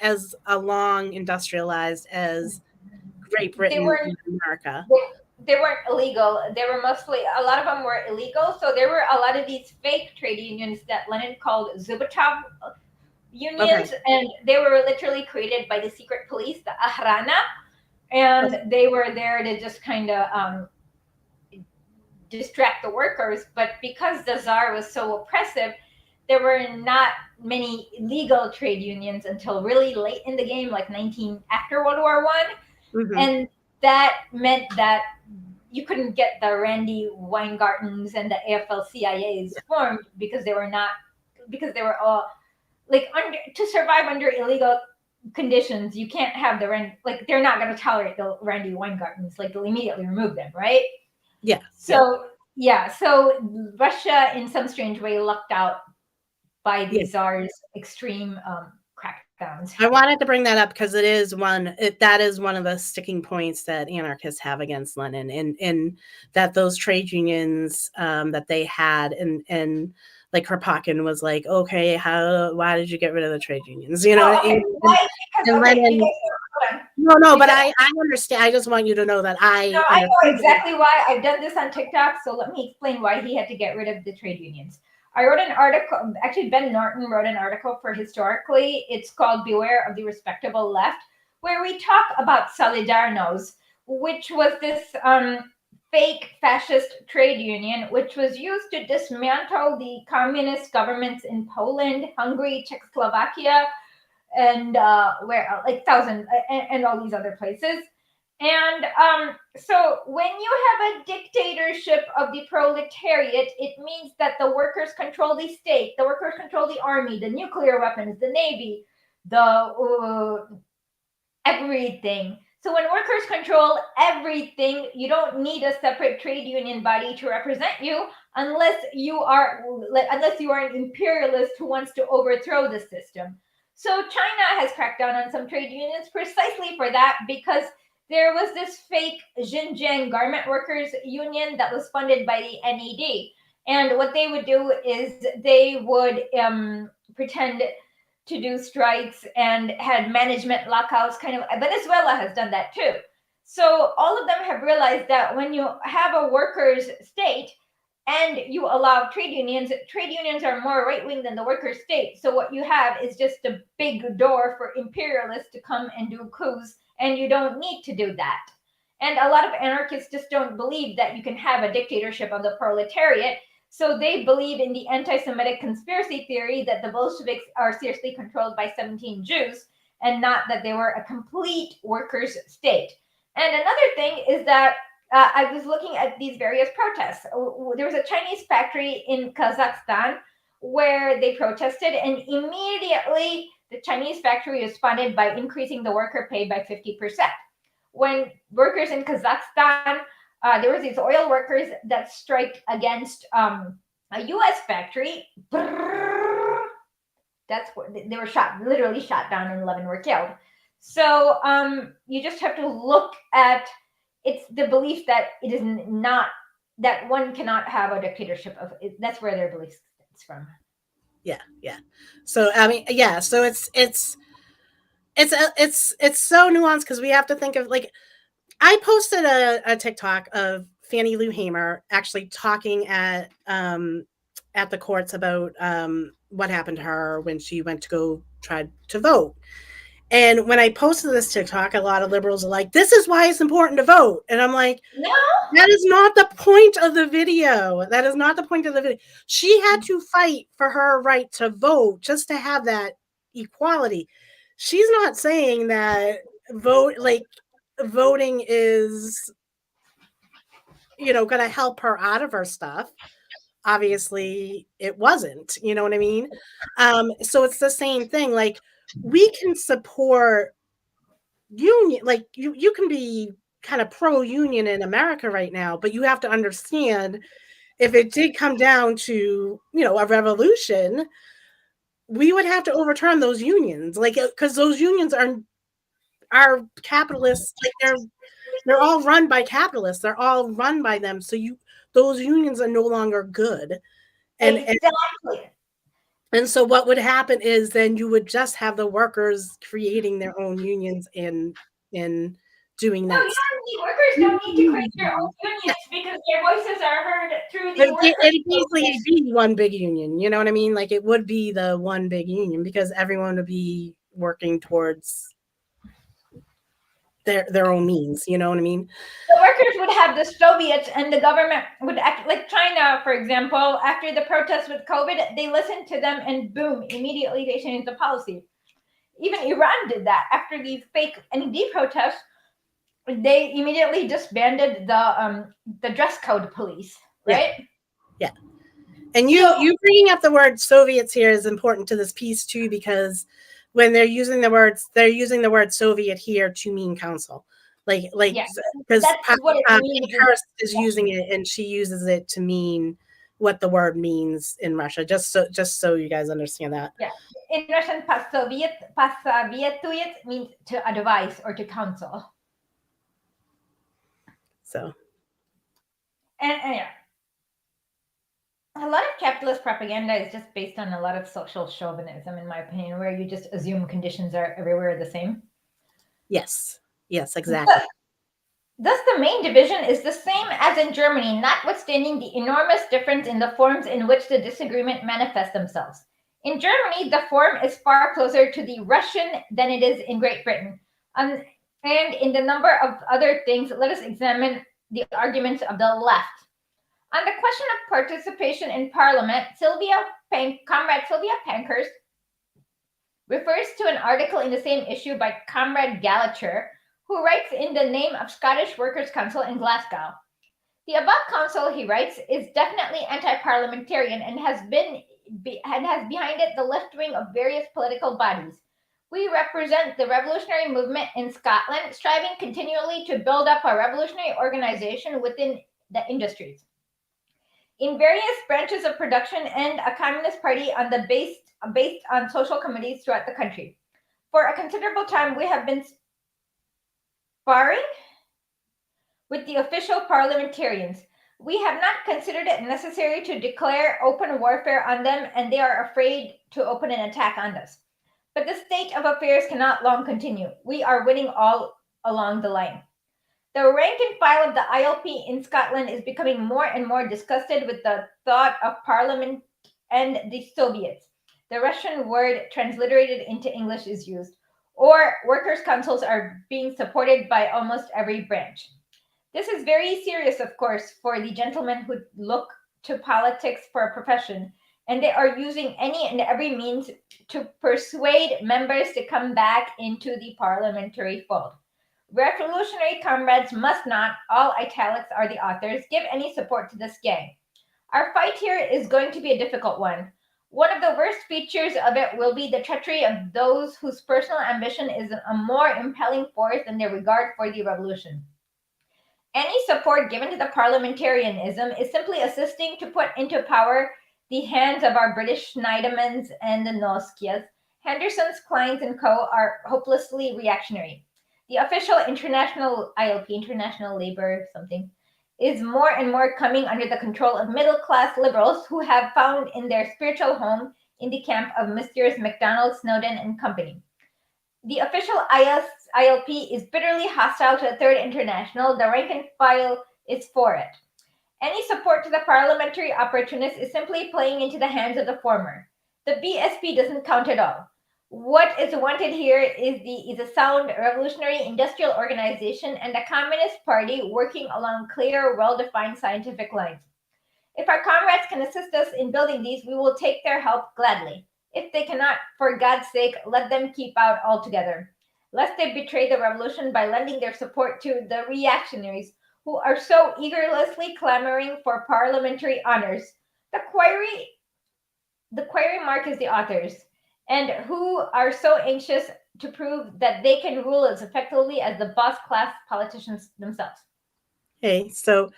as long industrialized as Great Britain and America. They weren't illegal. They were mostly, a lot of them were illegal. So there were a lot of these fake trade unions that Lenin called Zubachov unions, and they were literally created by the secret police, the Ahrana, and they were there to just kind of distract the workers. But because the Tsar was so oppressive, there were not many legal trade unions until really late in the game, like after World War I. Mm-hmm. And that meant that you couldn't get the Randy Weingartens and the AFL-CIAs formed because they were all to survive under illegal conditions. You can't have they're not going to tolerate the Randy Weingartens. They'll immediately remove them, right? Yeah. So Russia, in some strange way, lucked out by the Tsar's extreme crackdowns. I wanted to bring that up because that is one of the sticking points that anarchists have against Lenin, and that those trade unions that they had, and like Kropotkin was like, okay, why did you get rid of the trade unions? You know, Lenin. But I understand. I just want you to know that I know exactly why. I've done this on TikTok, so let me explain why he had to get rid of the trade unions. I wrote an article, actually Ben Norton wrote an article for Historically. It's called Beware of the Respectable Left, where we talk about Solidarność, which was this fake fascist trade union, which was used to dismantle the communist governments in Poland, Hungary, Czechoslovakia, and and all these other places. And so when you have a dictatorship of the proletariat, it means that the workers control the state, the workers control the army, the nuclear weapons, the navy, the everything. So when workers control everything, you don't need a separate trade union body to represent you unless you are an imperialist who wants to overthrow the system. So China has cracked down on some trade unions precisely for that, because there was this fake Xinjiang garment workers union that was funded by the NED. And what they would do is they would pretend to do strikes and had management lockouts. Kind of, Venezuela has done that too. So all of them have realized that when you have a workers' state and you allow trade unions are more right-wing than the workers' state. So what you have is just a big door for imperialists to come and do coups, and you don't need to do that. And a lot of anarchists just don't believe that you can have a dictatorship of the proletariat. So they believe in the anti-Semitic conspiracy theory that the Bolsheviks are seriously controlled by 17 Jews and not that they were a complete workers' state. And another thing is that I was looking at these various protests. There was a Chinese factory in Kazakhstan where they protested, and immediately the Chinese factory responded by increasing the worker pay by 50%. When workers in Kazakhstan, there was these oil workers that striked against a U.S. factory. That's what they were shot, literally shot down, and 11 were killed. So you just have to look at, it's the belief that it is not, that one cannot have a dictatorship of it. That's where their belief stems from. Yeah. So I mean, yeah. So it's so nuanced because we have to think of, like, I posted a TikTok of Fannie Lou Hamer actually talking at the courts about what happened to her when she went to go try to vote. And when I posted this TikTok, a lot of liberals are like, this is why it's important to vote. And I'm like, no, that is not the point of the video. That is not the point of the video. She had to fight for her right to vote just to have that equality. She's not saying that voting is, going to help her out of her stuff. Obviously it wasn't, you know what I mean? So it's the same thing. Like, we can support union, like you can be kind of pro-union in America right now, but you have to understand, if it did come down to, a revolution, we would have to overturn those unions, like, because those unions are capitalists. Like, they're all run by capitalists. They're all run by them. So those unions are no longer good. Exactly. And so what would happen is then you would just have the workers creating their own unions and doing that. Workers don't need to create their own unions because their voices are heard through the workers. It'd basically be one big union, you know what I mean? Like, it would be the one big union because everyone would be working towards their own means, you know what I mean? The workers would have the Soviets, and the government would act like China, for example. After the protests with COVID, they listened to them, and boom, immediately they changed the policy. Even Iran did that. After these fake NED protests, they immediately disbanded the dress code police, right? Yeah. And you bringing up the word Soviets here is important to this piece too, because when they're using the word Soviet here to mean council, because Hurst is using it, and she uses it to mean what the word means in Russia. Just so you guys understand that. Yeah, in Russian, pasavietuet means to advise or to counsel. So, and yeah. A lot of capitalist propaganda is just based on a lot of social chauvinism, in my opinion, where you just assume conditions are everywhere the same. Yes, exactly. Thus, the main division is the same as in Germany, notwithstanding the enormous difference in the forms in which the disagreement manifests themselves. In Germany, the form is far closer to the Russian than it is in Great Britain. And in the number of other things, let us examine the arguments of the left. On the question of participation in Parliament, Comrade Sylvia Pankhurst refers to an article in the same issue by Comrade Gallacher, who writes in the name of Scottish Workers' Council in Glasgow. The above council, he writes, is definitely anti-parliamentarian and has behind it the left wing of various political bodies. We represent the revolutionary movement in Scotland, striving continually to build up a revolutionary organization within the industries, in various branches of production, and a communist party based on social committees throughout the country. For a considerable time, we have been sparring with the official parliamentarians. We have not considered it necessary to declare open warfare on them, and they are afraid to open an attack on us. But the state of affairs cannot long continue. We are winning all along the line. The rank and file of the ILP in Scotland is becoming more and more disgusted with the thought of Parliament and the Soviets. The Russian word transliterated into English is used, or workers' councils are being supported by almost every branch. This is very serious, of course, for the gentlemen who look to politics for a profession, and they are using any and every means to persuade members to come back into the parliamentary fold. Revolutionary comrades must not, all italics are the authors, give any support to this gang. Our fight here is going to be a difficult one. One of the worst features of it will be the treachery of those whose personal ambition is a more impelling force than their regard for the revolution. Any support given to the parliamentarianism is simply assisting to put into power the hands of our British Schneidemans and the Noskias. Henderson's, Kleins, and co. are hopelessly reactionary. The official international ILP, International Labor something, is more and more coming under the control of middle-class liberals who have found in their spiritual home in the camp of Messrs. MacDonald, Snowden, and company. The official ILP is bitterly hostile to the Third International. The rank and file is for it. Any support to the parliamentary opportunists is simply playing into the hands of the former. The BSP doesn't count at all. What is wanted here is a sound revolutionary industrial organization and a communist party working along clear, well-defined scientific lines. If our comrades can assist us in building these, we will take their help gladly. If they cannot, for God's sake, let them keep out altogether, lest they betray the revolution by lending their support to the reactionaries who are so eagerlessly clamoring for parliamentary honors. The query mark is the authors, and who are so anxious to prove that they can rule as effectively as the boss class politicians themselves. Okay, so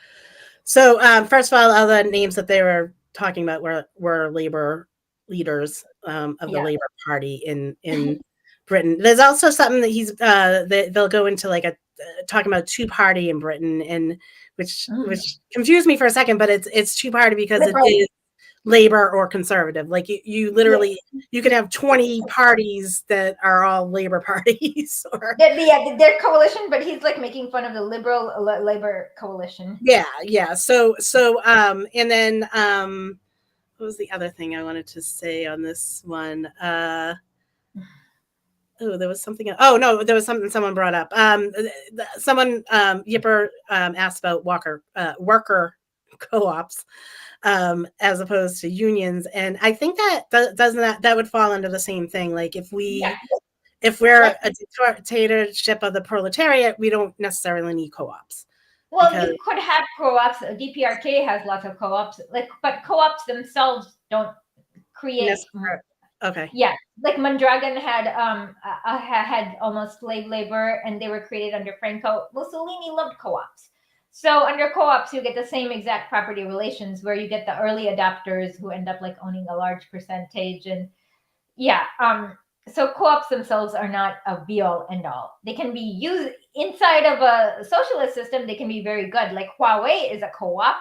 first of all the names that they were talking about were labor leaders of the Labor Party in Britain. There's also something that they'll go into like talking about two-party in Britain, and which confused me for a second, but it's two-party because it is Labor or conservative. Like you literally you can have 20 parties that are all Labor parties. Or they're coalition, but he's like making fun of the liberal Labor coalition. Yeah. So and then what was the other thing I wanted to say on this one? There was something. There was something someone brought up. Someone Yipper asked about worker co-ops as opposed to unions, and I think that would fall under the same thing. Like if we're a dictatorship of the proletariat, we don't necessarily need co-ops. Well, you could have co-ops. DPRK has lots of co-ops, but co-ops themselves don't create. Okay. Yeah, like Mondragon had almost slave labor, and they were created under Franco. Mussolini loved co-ops. So under co-ops, you get the same exact property relations where you get the early adopters who end up like owning a large percentage. And so co-ops themselves are not a be-all, end-all. They can be used inside of a socialist system. They can be very good. Like Huawei is a co-op.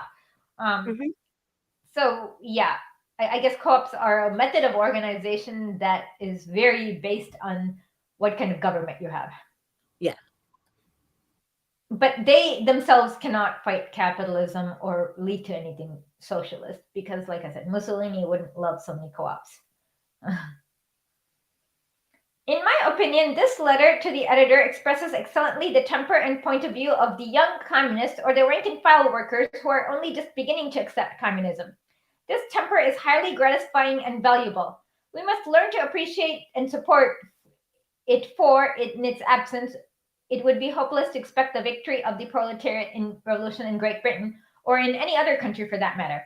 So yeah, I guess co-ops are a method of organization that is very based on what kind of government you have. Yeah. But they themselves cannot fight capitalism or lead to anything socialist because, like I said, Mussolini wouldn't love so many co-ops. In my opinion, this letter to the editor expresses excellently the temper and point of view of the young communists or the rank-and-file workers who are only just beginning to accept communism. This temper is highly gratifying and valuable. We must learn to appreciate and support it, for in its absence, it would be hopeless to expect the victory of the proletariat in revolution in Great Britain, or in any other country for that matter.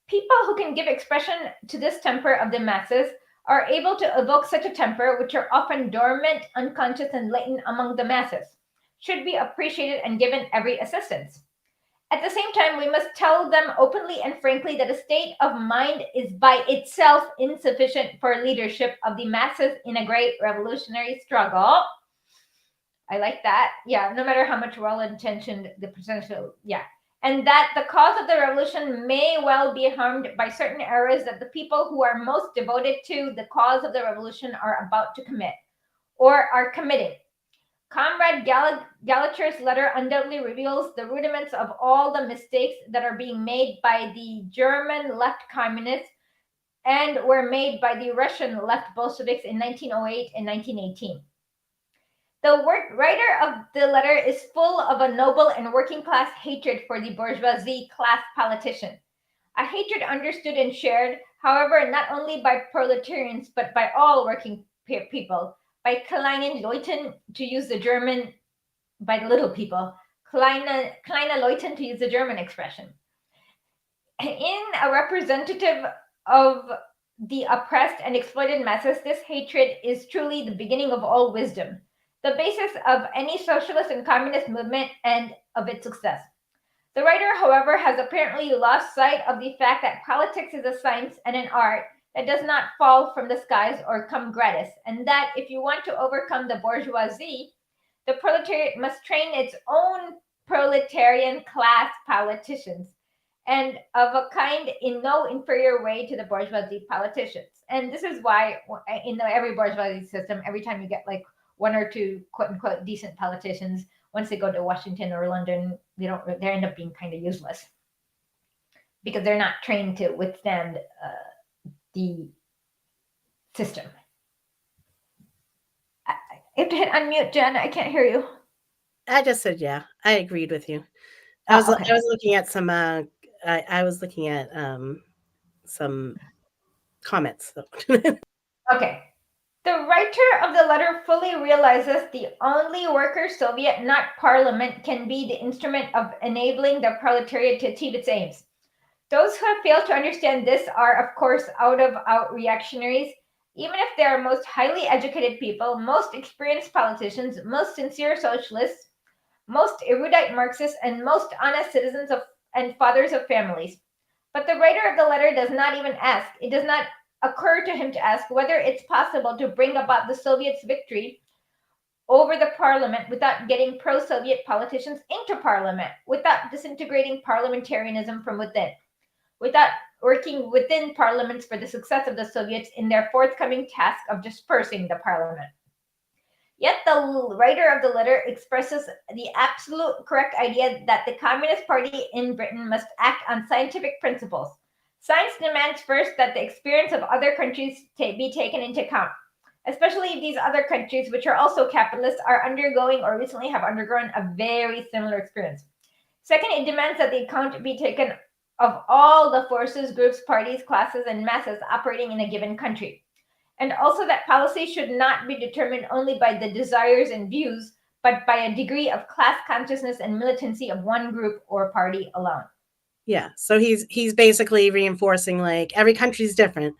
People who can give expression to this temper of the masses are able to evoke such a temper, which are often dormant, unconscious, and latent among the masses, should be appreciated and given every assistance. At the same time, we must tell them openly and frankly that a state of mind is by itself insufficient for leadership of the masses in a great revolutionary struggle. I like that. Yeah, no matter how much well-intentioned the potential, yeah. And that the cause of the revolution may well be harmed by certain errors that the people who are most devoted to the cause of the revolution are about to commit or are committing. Comrade Gallagher's letter undoubtedly reveals the rudiments of all the mistakes that are being made by the German left communists and were made by the Russian left Bolsheviks in 1908 and 1918. The writer of the letter is full of a noble and working class hatred for the bourgeoisie class politician, a hatred understood and shared, however, not only by proletarians, but by all working people, by kleinen Leuten, to use the German, by the little people, kleine Leuten, to use the German expression. In a representative of the oppressed and exploited masses, this hatred is truly the beginning of all wisdom, the basis of any socialist and communist movement and of its success. The writer, however, has apparently lost sight of the fact that politics is a science and an art that does not fall from the skies or come gratis, and that if you want to overcome the bourgeoisie, the proletariat must train its own proletarian class politicians, and of a kind in no inferior way to the bourgeoisie politicians. And this is why in every bourgeoisie system, every time you get like one or two quote unquote decent politicians, once they go to Washington or London, they end up being kind of useless because they're not trained to withstand the system. I have to hit unmute, Jen. I can't hear you. I just said, yeah, I agreed with you. Okay. I was looking at some, I was looking at some comments. Okay. The writer of the letter fully realizes the only worker Soviet, not parliament, can be the instrument of enabling the proletariat to achieve its aims. Those who have failed to understand this are, of course, out reactionaries, even if they are most highly educated people, most experienced politicians, most sincere socialists, most erudite Marxists, and most honest citizens and fathers of families. But the writer of the letter does not even ask. It does not occur to him to ask whether it's possible to bring about the Soviets' victory over the parliament without getting pro-Soviet politicians into parliament, without disintegrating parliamentarism from within, without working within parliaments for the success of the Soviets in their forthcoming task of dispersing the parliament. Yet the writer of the letter expresses the absolute correct idea that the Communist Party in Britain must act on scientific principles. Science demands first that the experience of other countries be taken into account, especially if these other countries, which are also capitalist, are undergoing or recently have undergone a very similar experience. Second, it demands that the account be taken of all the forces, groups, parties, classes, and masses operating in a given country. And also that policy should not be determined only by the desires and views, but by a degree of class consciousness and militancy of one group or party alone. Yeah, so he's basically reinforcing like every country's different.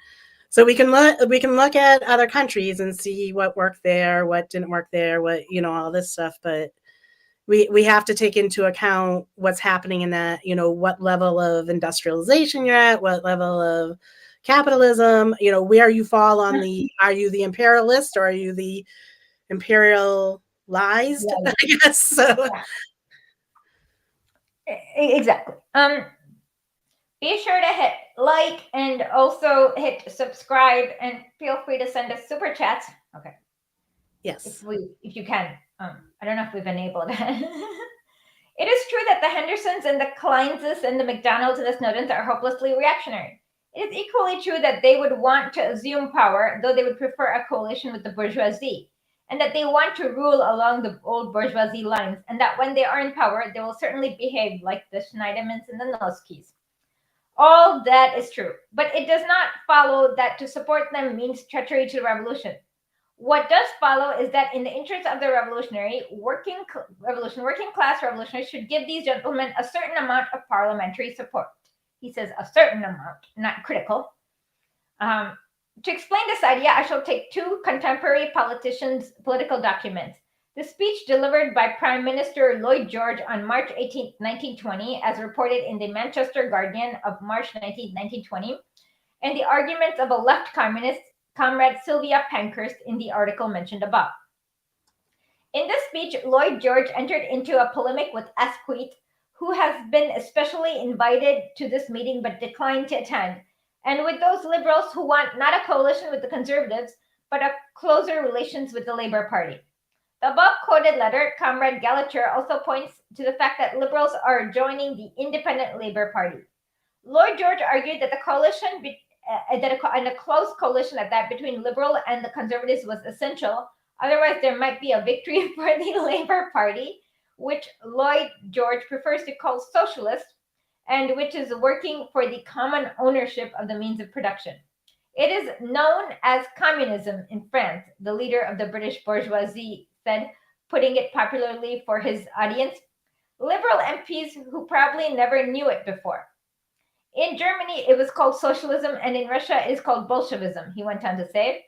So we can look at other countries and see what worked there, what didn't work there, what, all this stuff, but we have to take into account what's happening in that, what level of industrialization you're at, what level of capitalism, where you fall on are you the imperialist or are you the imperialized? Yeah. I guess so. Yeah. Exactly. Be sure to hit like and also hit subscribe, and feel free to send us super chats. Okay. Yes. If you can. I don't know if we've enabled it. It is true that the Hendersons and the Kleinses and the McDonalds and the Snowdens are hopelessly reactionary. It is equally true that they would want to assume power, though they would prefer a coalition with the bourgeoisie, and that they want to rule along the old bourgeoisie lines, and that when they are in power, they will certainly behave like the Schneidermans and the Noskis. All that is true, but it does not follow that to support them means treachery to the revolution. What does follow is that in the interest of the working class revolutionaries should give these gentlemen a certain amount of parliamentary support. He says a certain amount, not critical. To explain this idea, I shall take two contemporary politicians' political documents. The speech delivered by Prime Minister Lloyd George on March 18, 1920, as reported in the Manchester Guardian of March 19, 1920, and the arguments of a left communist, Comrade Sylvia Pankhurst, in the article mentioned above. In this speech, Lloyd George entered into a polemic with Asquith, who has been especially invited to this meeting but declined to attend, and with those liberals who want not a coalition with the Conservatives, but a closer relations with the Labour Party. The above-quoted letter, Comrade Gallacher also points to the fact that liberals are joining the Independent Labour Party. Lloyd George argued that the coalition, and a close coalition at that between Liberal and the Conservatives was essential, otherwise there might be a victory for the Labour Party, which Lloyd George prefers to call socialist, and which is working for the common ownership of the means of production. It is known as communism in France, the leader of the British bourgeoisie said, putting it popularly for his audience. Liberal MPs who probably never knew it before. In Germany, it was called socialism, and in Russia, it is called Bolshevism, he went on to say.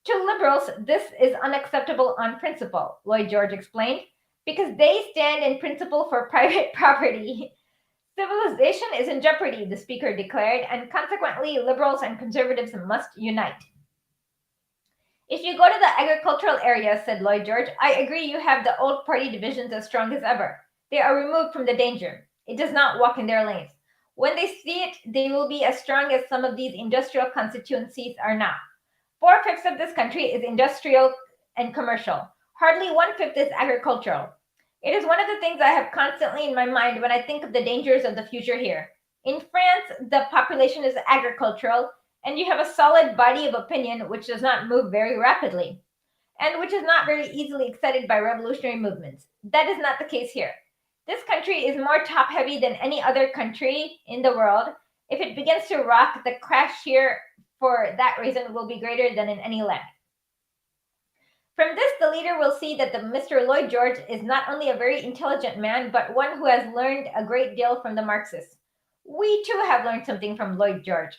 To liberals, this is unacceptable on principle, Lloyd George explained, because they stand in principle for private property. Civilization is in jeopardy, the speaker declared, and consequently, liberals and conservatives must unite. If you go to the agricultural areas, said Lloyd George, I agree you have the old party divisions as strong as ever. They are removed from the danger. It does not walk in their lanes. When they see it, they will be as strong as some of these industrial constituencies are now. 4/5 of this country is industrial and commercial. Hardly 1/5 is agricultural. It is one of the things I have constantly in my mind when I think of the dangers of the future here. In France, the population is agricultural, and you have a solid body of opinion which does not move very rapidly, and which is not very easily excited by revolutionary movements. That is not the case here. This country is more top-heavy than any other country in the world. If it begins to rock, the crash here for that reason will be greater than in any land. From this, the leader will see that the Mr. Lloyd George is not only a very intelligent man, but one who has learned a great deal from the Marxists. We too have learned something from Lloyd George.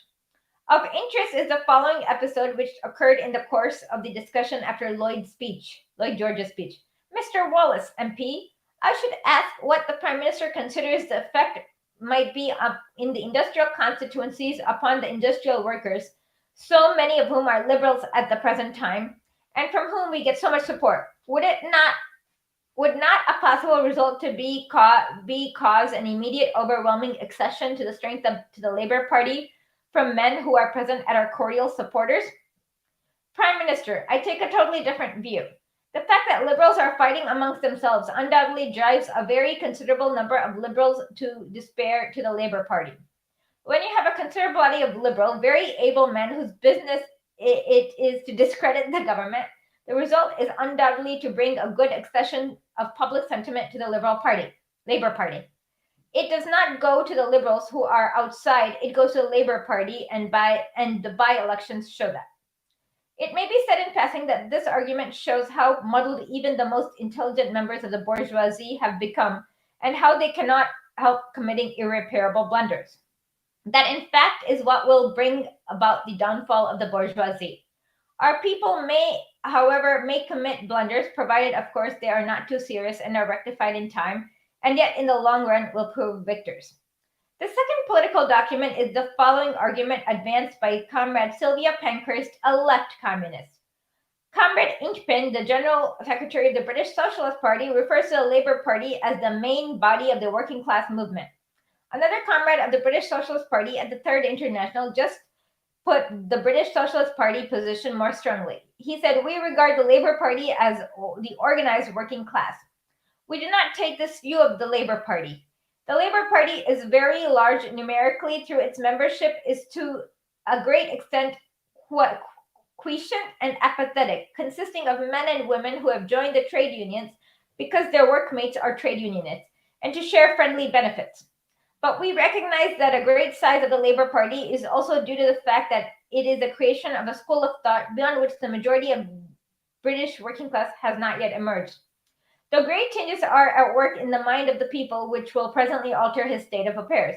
Of interest is the following episode, which occurred in the course of the discussion after Lloyd George's speech. Mr. Wallace, MP, I should ask what the Prime Minister considers the effect might be in the industrial constituencies upon the industrial workers, so many of whom are liberals at the present time, and from whom we get so much support. Would not a possible result to be cause an immediate overwhelming accession to the strength to the Labour Party from men who are present at our cordial supporters? Prime Minister, I take a totally different view. The fact that liberals are fighting amongst themselves undoubtedly drives a very considerable number of liberals to despair to the Labour Party. When you have a considerable body of liberal, very able men whose business it is to discredit the government, the result is undoubtedly to bring a good accession of public sentiment to the Labour Party. It does not go to the liberals who are outside, it goes to the Labour Party, and the by-elections show that. It may be said in passing that this argument shows how muddled even the most intelligent members of the bourgeoisie have become, and how they cannot help committing irreparable blunders. That, in fact, is what will bring about the downfall of the bourgeoisie. Our people may commit blunders, provided, of course, they are not too serious and are rectified in time, and yet in the long run will prove victors. The second political document is the following argument advanced by Comrade Sylvia Pankhurst, a left communist. Comrade Inchpin, the General Secretary of the British Socialist Party, refers to the Labour Party as the main body of the working class movement. Another comrade of the British Socialist Party at the Third International just put the British Socialist Party position more strongly. He said, we regard the Labour Party as the organized working class. We do not take this view of the Labour Party. The Labour Party is very large numerically through its membership, is to a great extent quiescent and apathetic, consisting of men and women who have joined the trade unions because their workmates are trade unionists, and to share friendly benefits. But we recognize that a great size of the Labour Party is also due to the fact that it is the creation of a school of thought beyond which the majority of British working class has not yet emerged. Though great changes are at work in the mind of the people, which will presently alter his state of affairs.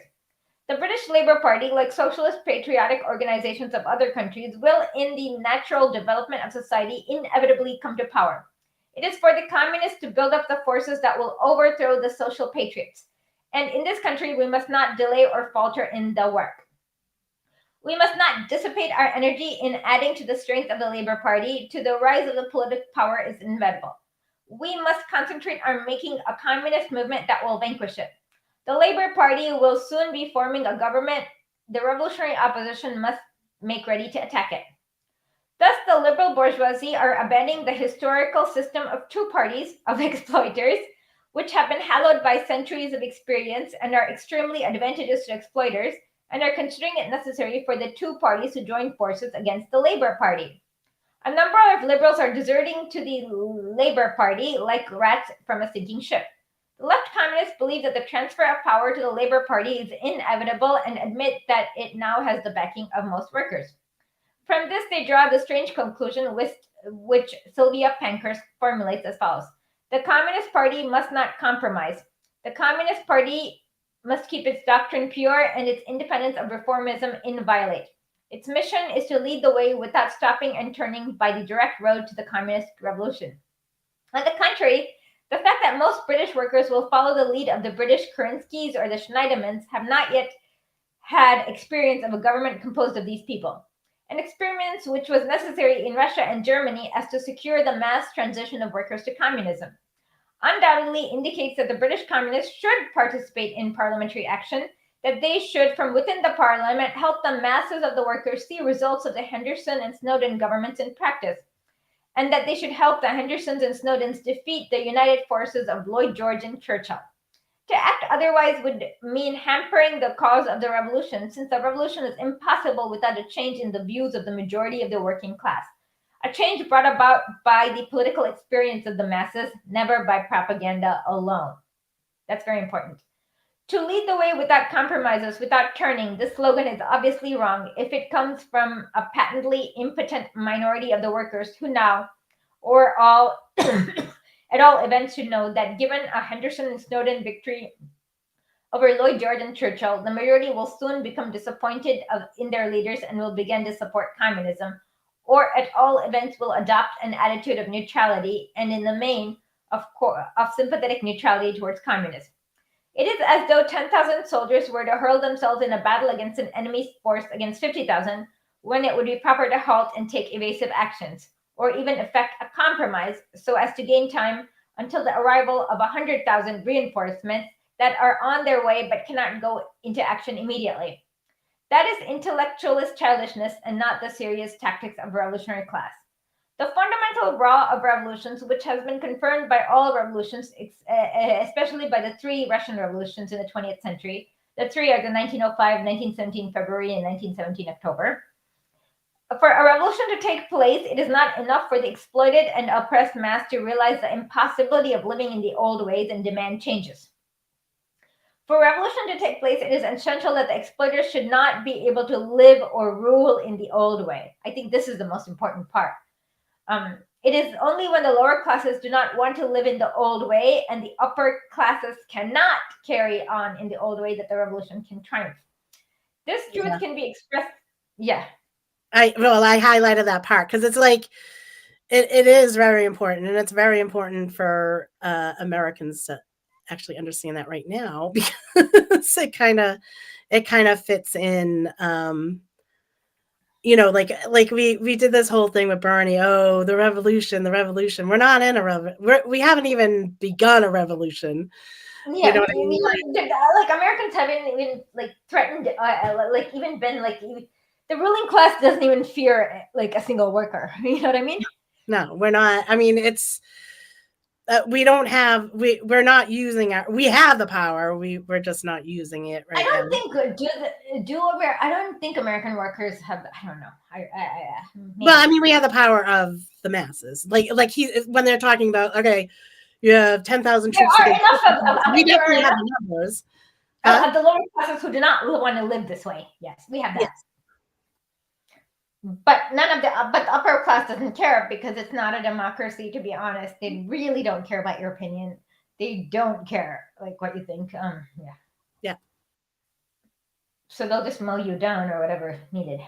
The British Labour Party, like socialist patriotic organizations of other countries, will, in the natural development of society, inevitably come to power. It is for the communists to build up the forces that will overthrow the social patriots. And in this country, we must not delay or falter in the work. We must not dissipate our energy in adding to the strength of the Labour Party. To the rise of the political power is inevitable. we must concentrate on making a communist movement that will vanquish it. The Labour Party will soon be forming a government. The revolutionary opposition must make ready to attack it. Thus, the liberal bourgeoisie are abandoning the historical system of two parties of exploiters, which have been hallowed by centuries of experience and are extremely advantageous to exploiters, and are considering it necessary for the two parties to join forces against the Labour Party. A number of liberals are deserting to the Labour Party like rats from a sinking ship. The left communists believe that the transfer of power to the Labour Party is inevitable and admit that it now has the backing of most workers. From this, they draw the strange conclusion which Sylvia Pankhurst formulates as follows. The Communist Party must not compromise. The Communist Party must keep its doctrine pure and its independence of reformism inviolate. Its mission is to lead the way without stopping and turning by the direct road to the communist revolution. On the contrary, the fact that most British workers will follow the lead of the British Kerenskys or the Schneidermans have not yet had experience of a government composed of these people. An experience which was necessary in Russia and Germany as to secure the mass transition of workers to communism. Undoubtedly indicates that the British communists should participate in parliamentary action, that they should, from within the parliament, help the masses of the workers see results of the Henderson and Snowden governments in practice, and that they should help the Hendersons and Snowdens defeat the united forces of Lloyd George and Churchill. To act otherwise would mean hampering the cause of the revolution, since the revolution is impossible without a change in the views of the majority of the working class. A change brought about by the political experience of the masses, never by propaganda alone. That's very important. To lead the way without compromises, without turning, this slogan is obviously wrong if it comes from a patently impotent minority of the workers who now, or all, at all events, should know that given a Henderson and Snowden victory over Lloyd George and Churchill, the majority will soon become disappointed in their leaders and will begin to support communism, or at all events will adopt an attitude of neutrality and in the main of sympathetic neutrality towards communism. It is as though 10,000 soldiers were to hurl themselves in a battle against an enemy's force against 50,000, when it would be proper to halt and take evasive actions, or even effect a compromise so as to gain time until the arrival of 100,000 reinforcements that are on their way but cannot go into action immediately. That is intellectualist childishness and not the serious tactics of revolutionary class. The fundamental law of revolutions, which has been confirmed by all revolutions, especially by the three Russian revolutions in the 20th century. The three are the 1905, 1917 February, and 1917 October. For a revolution to take place, it is not enough for the exploited and oppressed mass to realize the impossibility of living in the old ways and demand changes. For revolution to take place, it is essential that the exploiters should not be able to live or rule in the old way. I think this is the most important part. It is only when the lower classes do not want to live in the old way and the upper classes cannot carry on in the old way that the revolution can triumph. This truth can be expressed. Yeah. I highlighted that part because it's like it is very important, and it's very important for Americans to actually understand that right now, because it kind of fits in. Like we did this whole thing with Bernie. Oh, the revolution. We're not in a revolution. We haven't even begun a revolution. Yeah, you know what I mean? Like Americans haven't even threatened, even been the ruling class doesn't even fear a single worker. You know what I mean? No, we're not. I mean, it's we don't have. We're not using our. We have the power. We're just not using it right now. I don't think American workers have. I don't know. Well, I mean, we have the power of the masses. When they're talking about, okay, you have 10,000 troops. We definitely have the numbers. Of the lower classes who do not want to live this way. Yes, we have that. Yes. But but the upper class doesn't care because it's not a democracy, to be honest. They really don't care about your opinion. They don't care what you think. Yeah. So they'll just mow you down or whatever needed.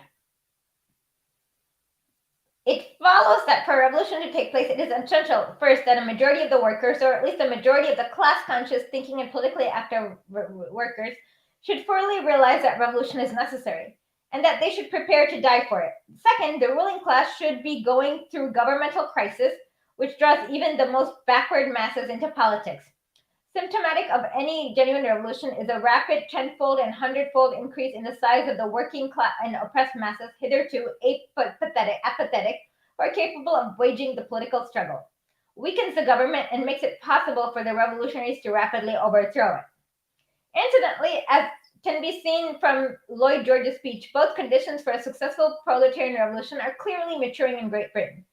It follows that for a revolution to take place, it is essential, first, that a majority of the workers, or at least a majority of the class-conscious, thinking and politically active workers, should fully realize that revolution is necessary, and that they should prepare to die for it. Second, the ruling class should be going through governmental crisis, which draws even the most backward masses into politics. Symptomatic of any genuine revolution is a rapid tenfold and hundredfold increase in the size of the working class and oppressed masses, hitherto apathetic, or capable of waging the political struggle. Weakens the government and makes it possible for the revolutionaries to rapidly overthrow it. Incidentally, as can be seen from Lloyd George's speech, both conditions for a successful proletarian revolution are clearly maturing in Great Britain.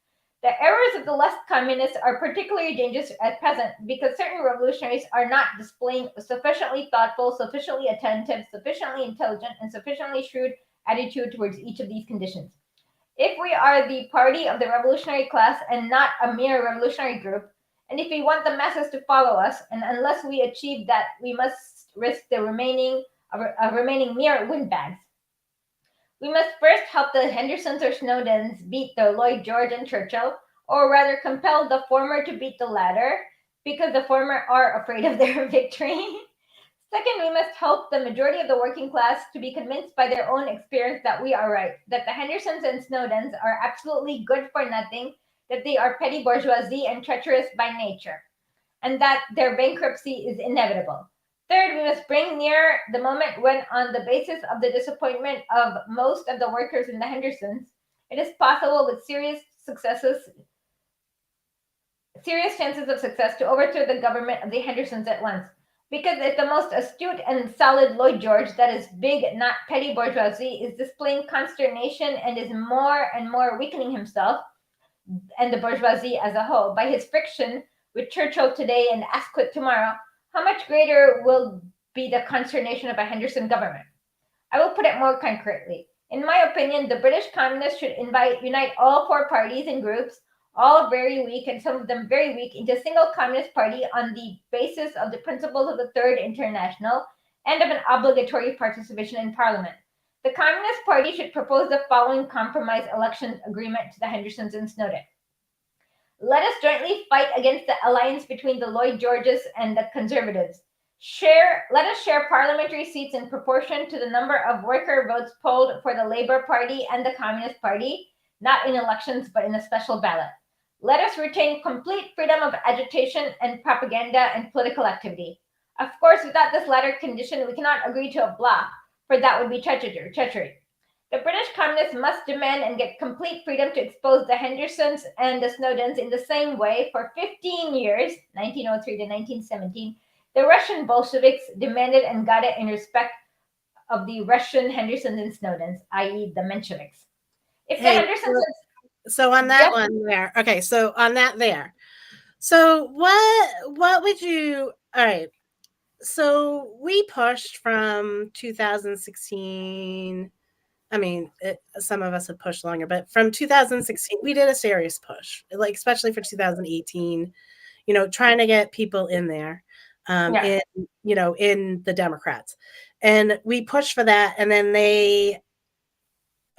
The errors of the left communists are particularly dangerous at present because certain revolutionaries are not displaying a sufficiently thoughtful, sufficiently attentive, sufficiently intelligent, and sufficiently shrewd attitude towards each of these conditions. If we are the party of the revolutionary class and not a mere revolutionary group, and if we want the masses to follow us, and unless we achieve that, we must risk the remaining mere windbags. We must first help the Hendersons or Snowdens beat the Lloyd George and Churchill, or rather compel the former to beat the latter, because the former are afraid of their victory. Second, we must help the majority of the working class to be convinced by their own experience that we are right, that the Hendersons and Snowdens are absolutely good for nothing, that they are petty bourgeoisie and treacherous by nature, and that their bankruptcy is inevitable. Third, we must bring near the moment when, on the basis of the disappointment of most of the workers in the Hendersons, it is possible with serious chances of success to overthrow the government of the Hendersons at once. Because if the most astute and solid Lloyd George, that is big, not petty bourgeoisie, is displaying consternation and is more and more weakening himself and the bourgeoisie as a whole by his friction with Churchill today and Asquith tomorrow, how much greater will be the consternation of a Henderson government? I will put it more concretely. In my opinion, the British communists should unite all four parties and groups, all very weak and some of them very weak, into a single communist party on the basis of the principles of the Third International and of an obligatory participation in Parliament. The Communist Party should propose the following compromise election agreement to the Hendersons and Snowden. Let us jointly fight against the alliance between the Lloyd Georges and the Conservatives. Let us share parliamentary seats in proportion to the number of worker votes polled for the Labour Party and the Communist Party, not in elections but in a special ballot. Let us retain complete freedom of agitation and propaganda and political activity. Of course, without this latter condition, we cannot agree to a bloc, for that would be treachery. The British communists must demand and get complete freedom to expose the Hendersons and the Snowdens in the same way for 15 years, 1903 to 1917, the Russian Bolsheviks demanded and got it in respect of the Russian Hendersons and Snowdens, i.e. the Mensheviks. If the Hendersons... So on that one there, okay, so on that there. So what would you, all right, so we pushed from 2016, I mean, some of us have pushed longer, but from 2016, we did a serious push, like especially for 2018, trying to get people in there, in the Democrats. And we pushed for that, and then they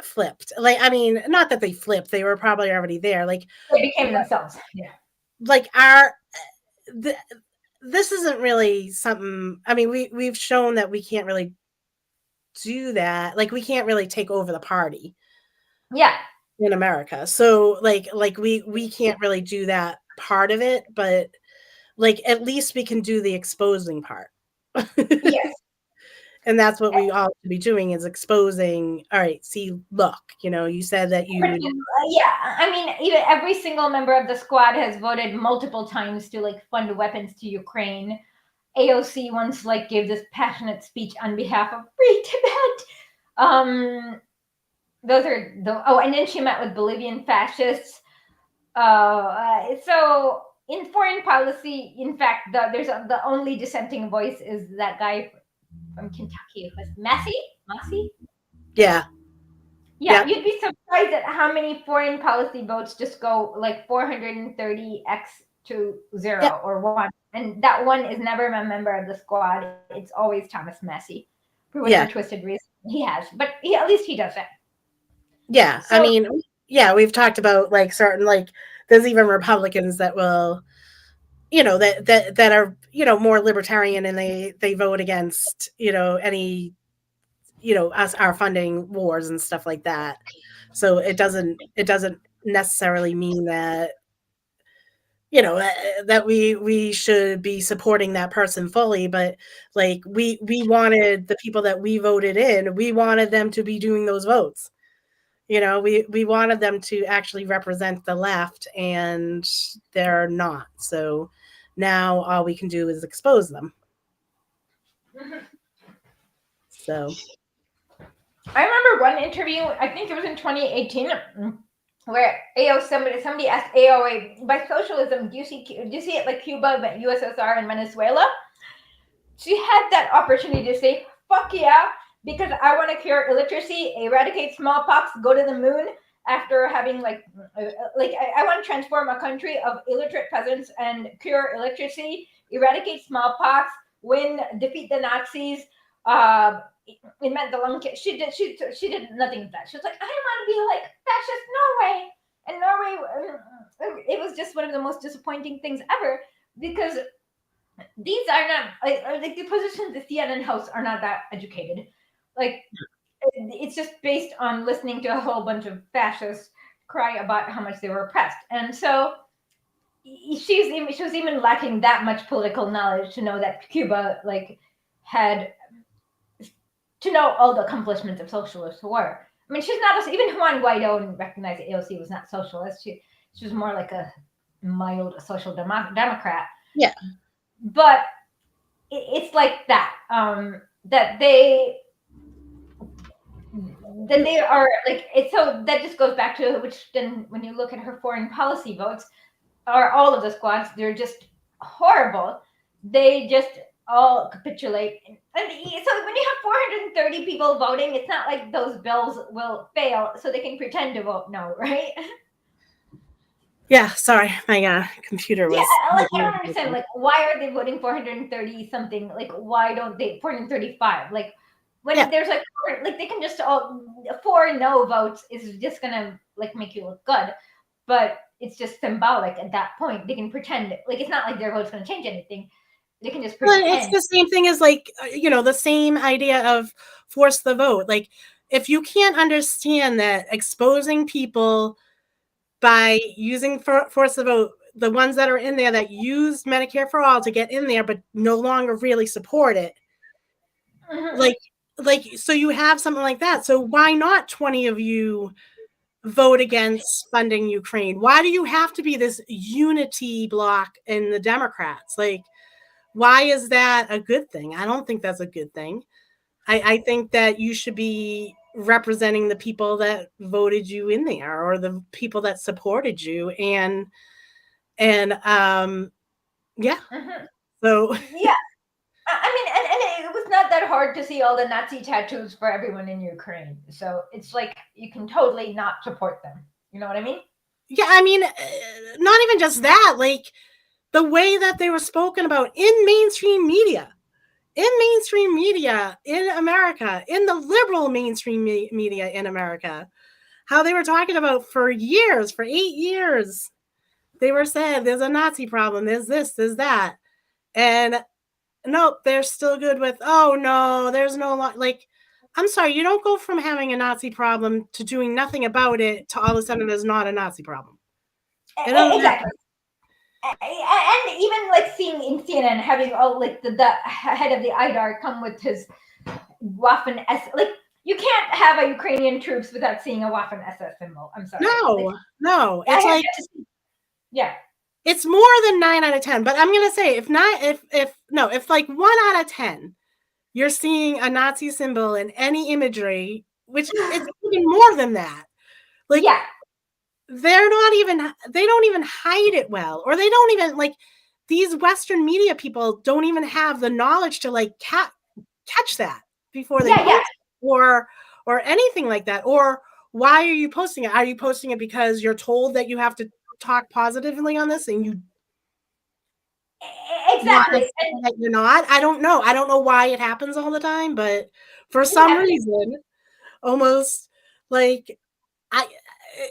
flipped. Like, I mean, not that they flipped, they were probably already there. Like, they became themselves. Yeah. Like this isn't really something, I mean, we've shown that we can't really do that. Like, we can't really take over the party. Yeah. In America. So like we can't really do that part of it, but like at least we can do the exposing part. Yes. And that's what we all should be doing, is exposing. All right, see, look, you said that you yeah, I mean, even every single member of the squad has voted multiple times to like fund weapons to Ukraine. AOC once like gave this passionate speech on behalf of Free Tibet. Those are and then she met with Bolivian fascists. So in foreign policy, in fact, the only dissenting voice is that guy from Kentucky, was Massey? Yeah. Yeah, you'd be surprised at how many foreign policy votes just go like 430x to 0 or 1. And that one is never a member of the squad. It's always Thomas Massey, for whatever twisted reason he has. But at least he does it. Yeah, so, I mean, we've talked about like certain, like there's even Republicans that will, that are, more libertarian, and they vote against, any, our funding wars and stuff like that. So it doesn't necessarily mean that, that we should be supporting that person fully, but like we wanted the people that we voted in, we wanted them to be doing those votes. We wanted them to actually represent the left, and they're not. So now all we can do is expose them. So I remember one interview, I think it was in 2018, where somebody asked AOA, by socialism, do you see it like Cuba, USSR, and Venezuela? She had that opportunity to say, fuck yeah, because I want to cure illiteracy, eradicate smallpox, go to the moon, after having I want to transform a country of illiterate peasants and cure illiteracy, eradicate smallpox, defeat the Nazis. It meant the lung cancer. She did nothing of that. She was like, I want to be like fascist Norway. And Norway, it was just one of the most disappointing things ever, because these are not like the positions the CNN hosts are not that educated. Like, it's just based on listening to a whole bunch of fascists cry about how much they were oppressed. And so she was even lacking that much political knowledge to know that Cuba had to know all the accomplishments of socialists were. I mean, she's not even Juan Guaido recognized that AOC was not socialist. She was more like a mild social democrat. Yeah. But it's like that, that they are like it. So that just goes back to which then when you look at her foreign policy votes, or all of the squads, they're just horrible. They just all capitulate. So when you have 430 people voting, it's not like those bills will fail so they can pretend to vote no, right? Yeah, sorry, my computer was. Yeah, I don't understand. Why are they voting 430 something? Why don't they 435? When there's they can just all 4 no votes is just gonna make you look good, but it's just symbolic at that point. They can pretend it's not like their vote's gonna change anything. They can just pretend. Well, it's the same thing as the same idea of force the vote. If you can't understand that exposing people by using force the vote, the ones that are in there that use Medicare for all to get in there, but no longer really support it. Mm-hmm. So you have something like that. So why not 20 of you vote against funding Ukraine? Why do you have to be this unity block in the Democrats? Why is that a good thing? I don't think that's a good thing. I think that you should be representing the people that voted you in there, or the people that supported you, and yeah. Mm-hmm. So yeah, I mean, and it was not that hard to see all the Nazi tattoos for everyone in Ukraine. So it's you can totally not support them. You know what I mean? Yeah, I mean, not even just that. The way that they were spoken about in mainstream media in America, in the liberal mainstream media in America, how they were talking about for 8 years, they were saying there's a Nazi problem, there's this, there's that. And nope, they're still good with, oh no, there's no, I'm sorry, you don't go from having a Nazi problem to doing nothing about it to all of a sudden there's not a Nazi problem. Exactly. And even seeing in CNN having all the head of the IDAR come with his Waffen SS, you can't have a Ukrainian troops without seeing a Waffen SS symbol. I'm sorry. No, it's yeah, it's more than 9 out of 10. But I'm gonna say if 1 out of 10, you're seeing a Nazi symbol in any imagery, which it's even more than that. Yeah. They don't even hide it well, or they don't even these Western media people don't even have the knowledge to catch that before they post it, or anything like that. Or why are you posting it? Are you posting it because you're told that you have to talk positively on this and you exactly that you're not? I don't know why it happens all the time, but for some reason, almost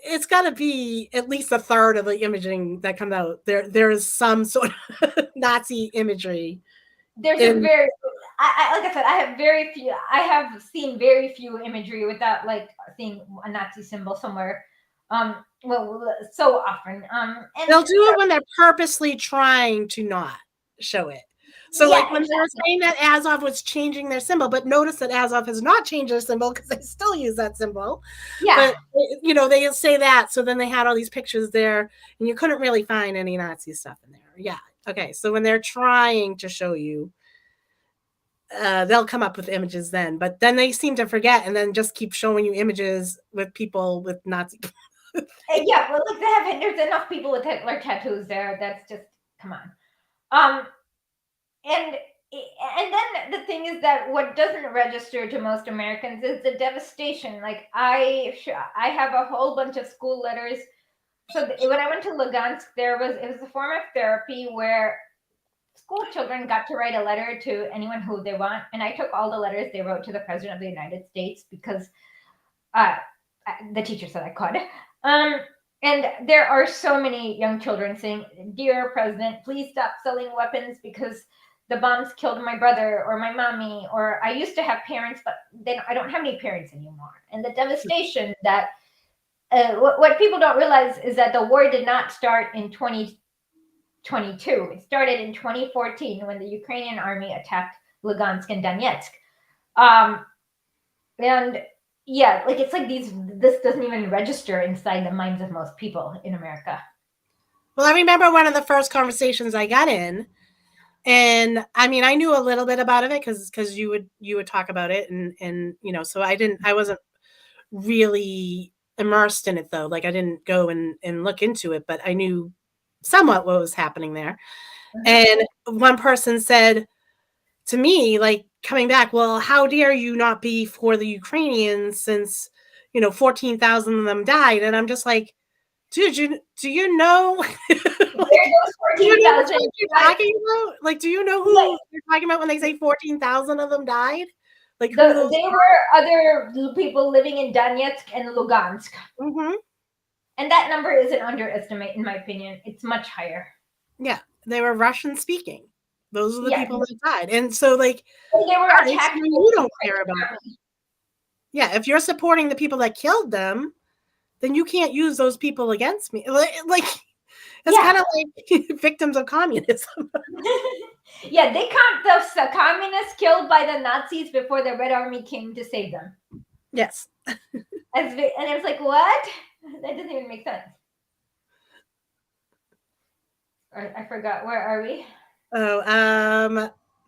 it's got to be at least a third of the imaging that comes out. There is some sort of Nazi imagery. There's a very, like I said, I have seen very few imagery without seeing a Nazi symbol somewhere. Well, so often. And they'll do it when they're purposely trying to not show it. So, yeah, like when they were saying that Azov was changing their symbol, but notice that Azov has not changed their symbol because they still use that symbol. Yeah. But, they say that. So then they had all these pictures there, and you couldn't really find any Nazi stuff in there. Yeah. Okay. So when they're trying to show you, they'll come up with images then. But then they seem to forget and then just keep showing you images with people with Nazi. Yeah, well, like there's enough people with Hitler tattoos there. That's just, come on. And then the thing is that what doesn't register to most Americans is the devastation. Like I have a whole bunch of school letters. So when I went to Lugansk, it was a form of therapy where school children got to write a letter to anyone who they want, and I took all the letters they wrote to the President of the United States because the teacher said I could. And there are so many young children saying, "Dear President, please stop selling weapons because the bombs killed my brother or my mommy, or I used to have parents, but then I don't have any parents anymore." And the devastation that what people don't realize is that the war did not start in 2022. It started in 2014 when the Ukrainian army attacked Lugansk and Donetsk. And yeah, like it's like this doesn't even register inside the minds of most people in America. Well, I remember one of the first conversations I got in, and I mean, I knew a little bit about it because you would talk about it, and so I wasn't really immersed in it though. Like I didn't go and look into it, but I knew somewhat what was happening there. And one person said to me, like coming back, well, how dare you not be for the Ukrainians since 14,000 of them died? And I'm just like, dude, do you know? Do you know what you're talking about? Like, do you know who you're talking about when they say 14,000 of them died? Like, they were other people living in Donetsk and Lugansk. Mm-hmm. And that number is an underestimate, in my opinion. It's much higher. Yeah, they were Russian speaking. Those are the people that died. And so, like, they were attacked. You don't care about it. Yeah, if you're supporting the people that killed them, then you can't use those people against me. Like it's kind of like victims of communism. Yeah, they count the communists killed by the Nazis before the Red Army came to save them. Yes. And it was like, what? That doesn't even make sense. I forgot. Where are we? Oh,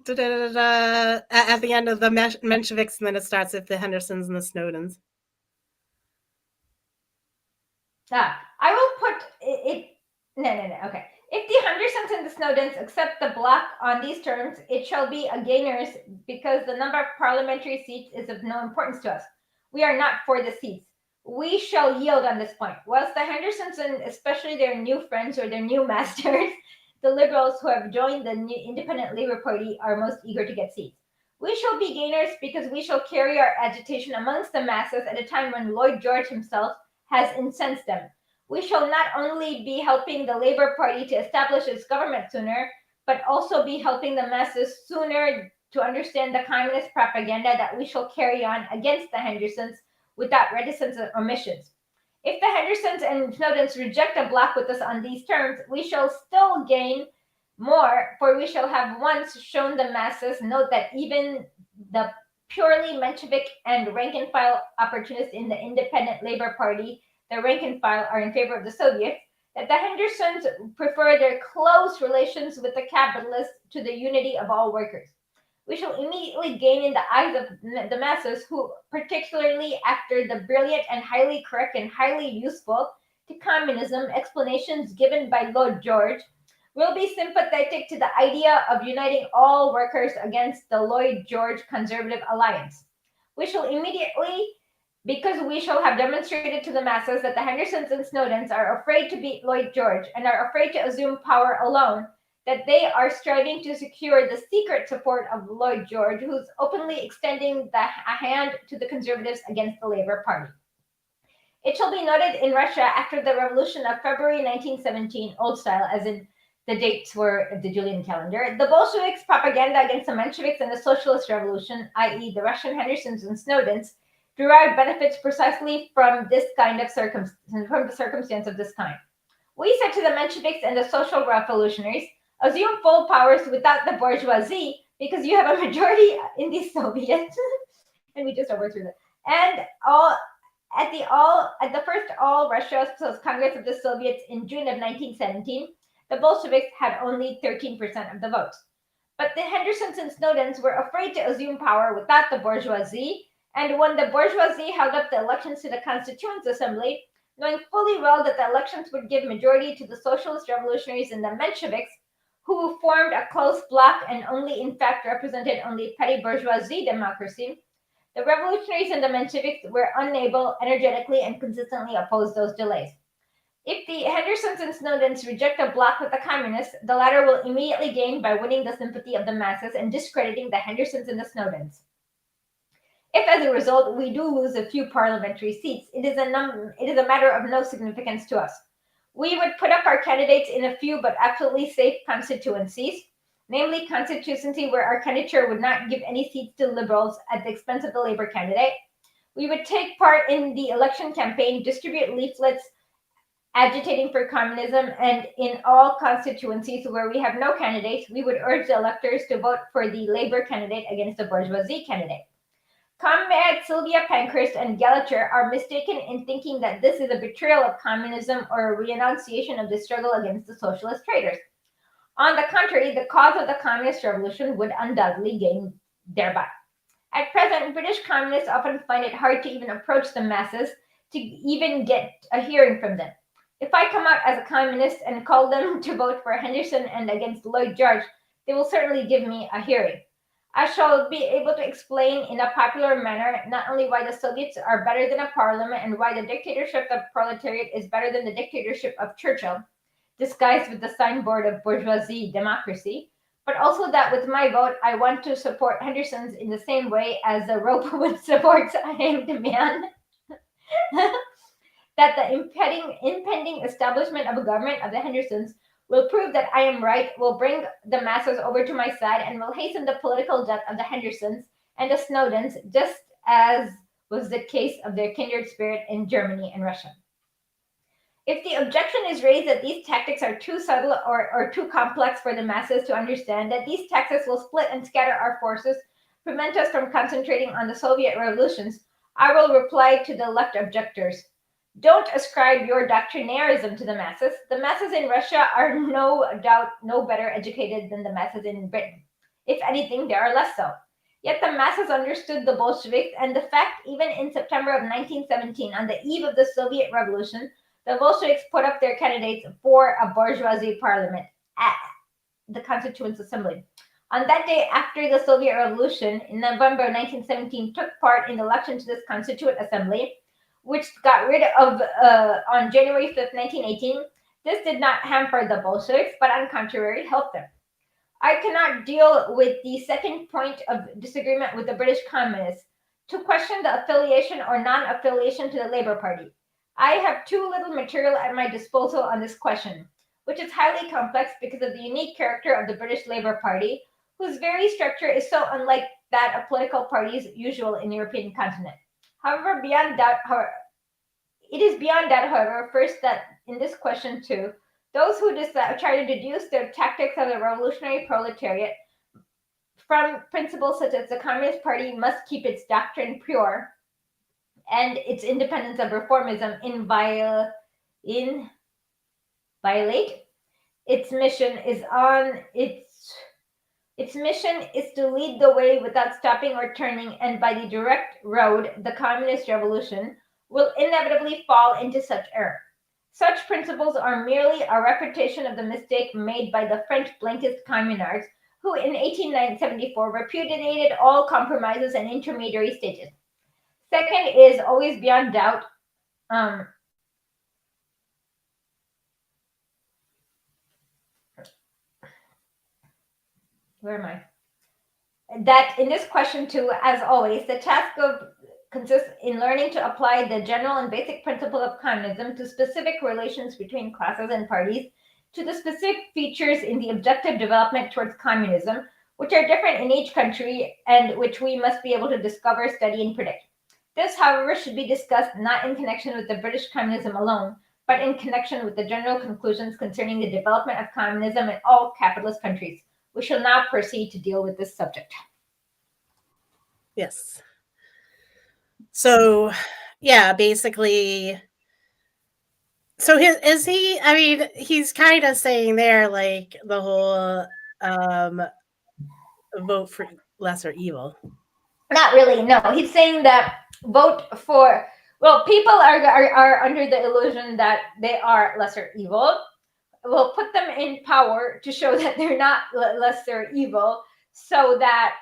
at the end of the Mensheviks, and then it starts with the Hendersons and the Snowdens. I will put it. No. Okay. If the Hendersons and the Snowdens accept the bloc on these terms, it shall be a gainers because the number of parliamentary seats is of no importance to us. We are not for the seats. We shall yield on this point. Whilst the Hendersons and especially their new friends or their new masters, the Liberals who have joined the new Independent Labour Party, are most eager to get seats. We shall be gainers because we shall carry our agitation amongst the masses at a time when Lloyd George himself has incensed them. We shall not only be helping the Labour Party to establish its government sooner, but also be helping the masses sooner to understand the communist propaganda that we shall carry on against the Hendersons without reticence or omissions. If the Hendersons and Snowdens reject a bloc with us on these terms, we shall still gain more, for we shall have once shown the masses, note that even the purely Menshevik and rank-and-file opportunists in the Independent Labour Party, the rank-and-file, are in favor of the Soviets, that the Hendersons prefer their close relations with the capitalists to the unity of all workers. We shall immediately gain in the eyes of the masses who, particularly after the brilliant and highly correct and highly useful to communism explanations given by Lord George, will be sympathetic to the idea of uniting all workers against the Lloyd George Conservative Alliance. We shall immediately, because we shall have demonstrated to the masses that the Hendersons and Snowdens are afraid to beat Lloyd George and are afraid to assume power alone, that they are striving to secure the secret support of Lloyd George, who's openly extending a hand to the conservatives against the Labour Party. It shall be noted in Russia after the revolution of February 1917, old style, as in the dates were the Julian calendar, the Bolsheviks' propaganda against the Mensheviks and the Socialist Revolution, i.e. the Russian Hendersons and Snowdens, derive benefits precisely from this kind of from the circumstance of this kind. We said to the Mensheviks and the social revolutionaries, assume full powers without the bourgeoisie because you have a majority in the Soviets. And we just overthrew that. And at the first All Russia Congress of the Soviets in June of 1917, the Bolsheviks had only 13% of the votes. But the Hendersons and Snowdens were afraid to assume power without the bourgeoisie, and when the bourgeoisie held up the elections to the Constituent Assembly, knowing fully well that the elections would give majority to the socialist revolutionaries and the Mensheviks, who formed a close bloc and only in fact represented only petty bourgeoisie democracy, the revolutionaries and the Mensheviks were unable energetically and consistently oppose those delays. If the Hendersons and Snowdens reject a bloc with the communists, the latter will immediately gain by winning the sympathy of the masses and discrediting the Hendersons and the Snowdens. If, as a result, we do lose a few parliamentary seats, it is a matter of no significance to us. We would put up our candidates in a few but absolutely safe constituencies, namely constituency where our candidature would not give any seats to liberals at the expense of the Labour candidate. We would take part in the election campaign, distribute leaflets agitating for communism, and in all constituencies where we have no candidates, we would urge the electors to vote for the Labour candidate against the bourgeoisie candidate. Comrades Sylvia Pankhurst and Gallagher are mistaken in thinking that this is a betrayal of communism or a renunciation of the struggle against the socialist traitors. On the contrary, the cause of the communist revolution would undoubtedly gain thereby. At present, British communists often find it hard to even approach the masses, to even get a hearing from them. If I come out as a communist and call them to vote for Henderson and against Lloyd George, they will certainly give me a hearing. I shall be able to explain in a popular manner not only why the Soviets are better than a parliament and why the dictatorship of proletariat is better than the dictatorship of Churchill, disguised with the signboard of bourgeoisie democracy, but also that with my vote, I want to support Henderson's in the same way as the rope would support a hanged man. That the impending establishment of a government of the Hendersons will prove that I am right, will bring the masses over to my side, and will hasten the political death of the Hendersons and the Snowdens, just as was the case of their kindred spirit in Germany and Russia. If the objection is raised that these tactics are too subtle or too complex for the masses to understand, that these tactics will split and scatter our forces, prevent us from concentrating on the Soviet revolutions, I will reply to the left objectors. Don't ascribe your doctrinarism to the masses. The masses in Russia are no doubt no better educated than the masses in Britain. If anything, they are less so. Yet the masses understood the Bolsheviks, and the fact, even in September of 1917, on the eve of the Soviet Revolution, the Bolsheviks put up their candidates for a bourgeoisie parliament at the Constituent Assembly. On that day after the Soviet Revolution, in November 1917, took part in the election to this Constituent Assembly, which got rid of on January 5th, 1918. This did not hamper the Bolsheviks, but on the contrary, helped them. I cannot deal with the second point of disagreement with the British communists, to question the affiliation or non-affiliation to the Labour Party. I have too little material at my disposal on this question, which is highly complex because of the unique character of the British Labour Party, whose very structure is so unlike that of political parties usual in the European continent. However, it is beyond doubt, however, first that in this question too, those who try to deduce their tactics of the revolutionary proletariat from principles such as the Communist Party must keep its doctrine pure and its independence of reformism inviolate. Its mission is to lead the way without stopping or turning, and by the direct road, the communist revolution will inevitably fall into such error. Such principles are merely a repetition of the mistake made by the French Blankist communards, who in 1874 repudiated all compromises and intermediary stages. Second is always beyond doubt that in this question too, as always, the task consists in learning to apply the general and basic principle of communism to specific relations between classes and parties, to the specific features in the objective development towards communism, which are different in each country and which we must be able to discover, study, and predict. This, however, should be discussed not in connection with the British communism alone, but in connection with the general conclusions concerning the development of communism in all capitalist countries. We shall now proceed to deal with this subject. Yes. So, yeah, basically, so I mean, he's kind of saying there, like, the whole vote for lesser evil. Not really, no. He's saying that vote for, well, people are under the illusion that they are lesser evil. We'll put them in power to show that they're not lesser evil, so that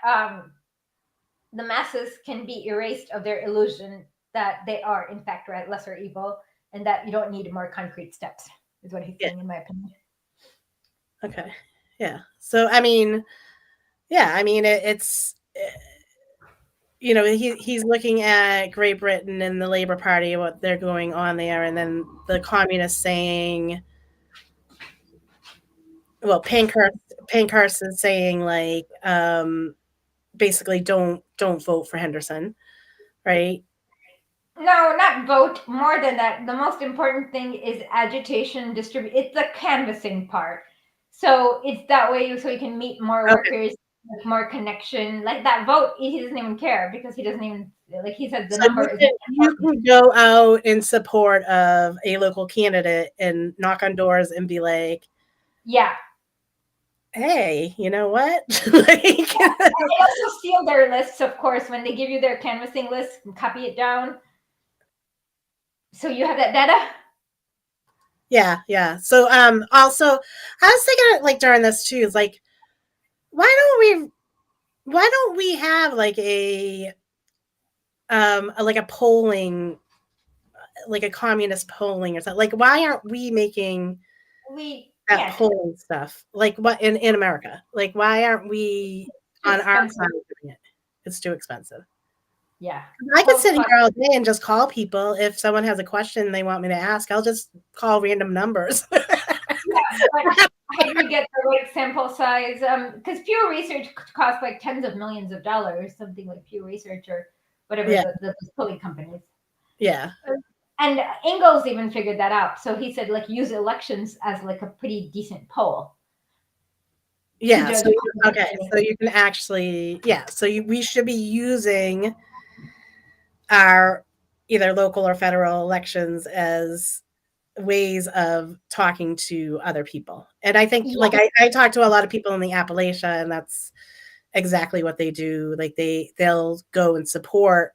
the masses can be erased of their illusion that they are, in fact, lesser evil, and that you don't need more concrete steps, is what he's saying, in my opinion. Okay. Yeah. So, I mean, yeah, I mean, it's, you know, he's looking at Great Britain and the Labour Party, what they're going on there, and then the communists saying, well, Pankhurst is saying, like, basically don't vote for Henderson, right? No, not vote. More than that, the most important thing is agitation, distribute. It's the canvassing part. So it's that way, so you can meet more workers, with more connection. Like that vote, he doesn't even care, because he doesn't even, like he said, the So number is you can go out in support of a local candidate and knock on doors and be like, yeah. Hey, you know what? Like, And they also steal their lists, of course, when they give you their canvassing list and copy it down. So you have that data? Yeah. So also I was thinking, like, during this too, is like, why don't we have like a polling, like a communist polling or something? Like, why aren't we making that polling stuff? Like, what in America? Like, why aren't we on our side doing it? It's too expensive. Yeah. I could sit here all day and just call people. If someone has a question they want me to ask, I'll just call random numbers. Yeah, but how do you get the right sample size? Because Pew Research costs like tens of millions of dollars, something like Pew Research or whatever, the polling companies. Yeah. And Ingalls even figured that out. So he said, like, use elections as like a pretty decent poll. Yeah. So, okay. So you can actually, we should be using our either local or federal elections as ways of talking to other people. And I think, like, I talk to a lot of people in the Appalachia, and that's exactly what they do. Like, they'll go and support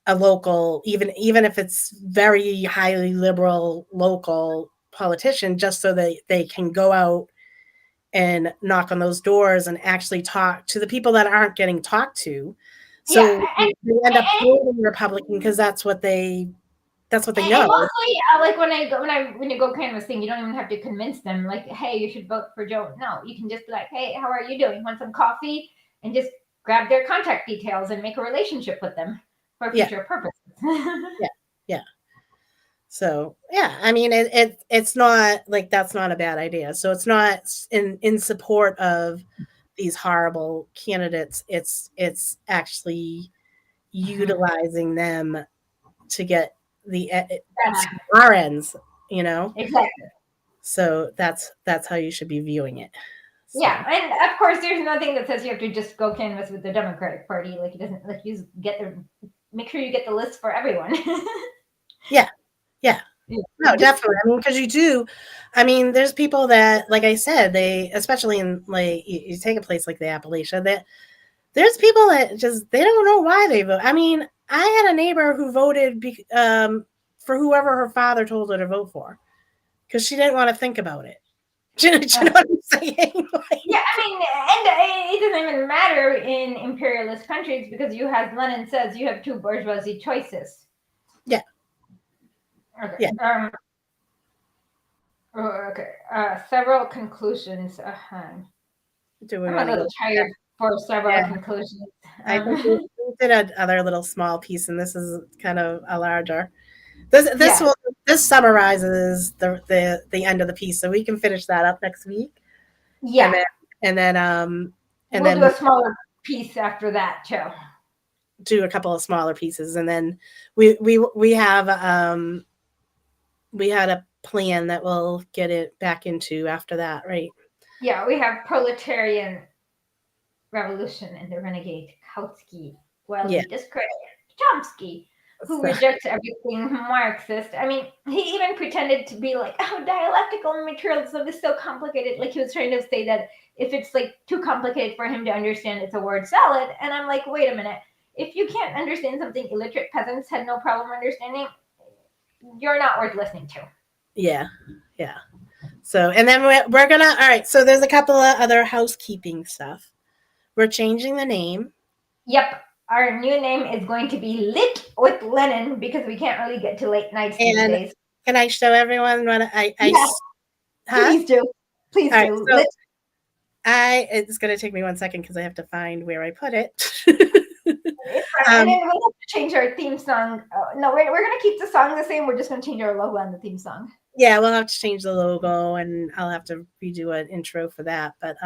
a local, even if it's very highly liberal local politician, just so that they can go out and knock on those doors and actually talk to the people that aren't getting talked to. So they end up voting Republican because that's what they know. And mostly, like when you go canvassing, you don't even have to convince them, like, hey, you should vote for Joe. No, you can just be like, hey, how are you doing? Want some coffee? And just grab their contact details and make a relationship with them for future purposes. Yeah. So, yeah, I mean, it's not like, that's not a bad idea. So it's not in support of these horrible candidates. It's actually utilizing them to get our ends, you know? Exactly. So that's how you should be viewing it. So. Yeah, and of course, there's nothing that says you have to just go canvass with the Democratic Party. Like, it doesn't, like, you make sure you get the list for everyone. Yeah. No, definitely. I mean, because you do. I mean, there's people that, like I said, they, especially in, like, you take a place like the Appalachia, that there's people that just, they don't know why they vote. I mean, I had a neighbor who voted for whoever her father told her to vote for, because she didn't want to think about it. Do you know what I'm saying? Like, yeah, I mean, and it doesn't even matter in imperialist countries, because you have, Lenin says, you have two bourgeoisie choices. Yeah. Okay. Yeah. Okay. Several conclusions. Do we I'm want a to little tired for several conclusions. I think we did another little small piece, and this is kind of a larger. This summarizes the end of the piece, so we can finish that up next week. Yeah, and then we'll do a smaller piece after that too. do a couple of smaller pieces, and then we have we had a plan that we'll get it back into after that, right? Yeah, we have proletarian revolution and the renegade Kautsky, while Yeah. we discredit Chomsky, who rejects everything Marxist. I mean, he even pretended to be like, oh, dialectical materialism is so complicated. Like he was trying to say that if it's like too complicated for him to understand, it's a word salad. And I'm like, wait a minute. If you can't understand something illiterate peasants had no problem understanding, you're not worth listening to. Yeah. So, and then we're gonna, all right, so there's a couple of other housekeeping stuff. We're changing the name. Yep. Our new name is going to be Lit with Lenin, because we can't really get to late nights these days. Can I show everyone what Yes. Please do. Please All do. Right, so it's going to take me 1 second because I have to find where I put it. And then we'll have to change our theme song. No, we're going to keep the song the same. We're just going to change our logo on the theme song. Yeah, we'll have to change the logo, and I'll have to redo an intro for that. But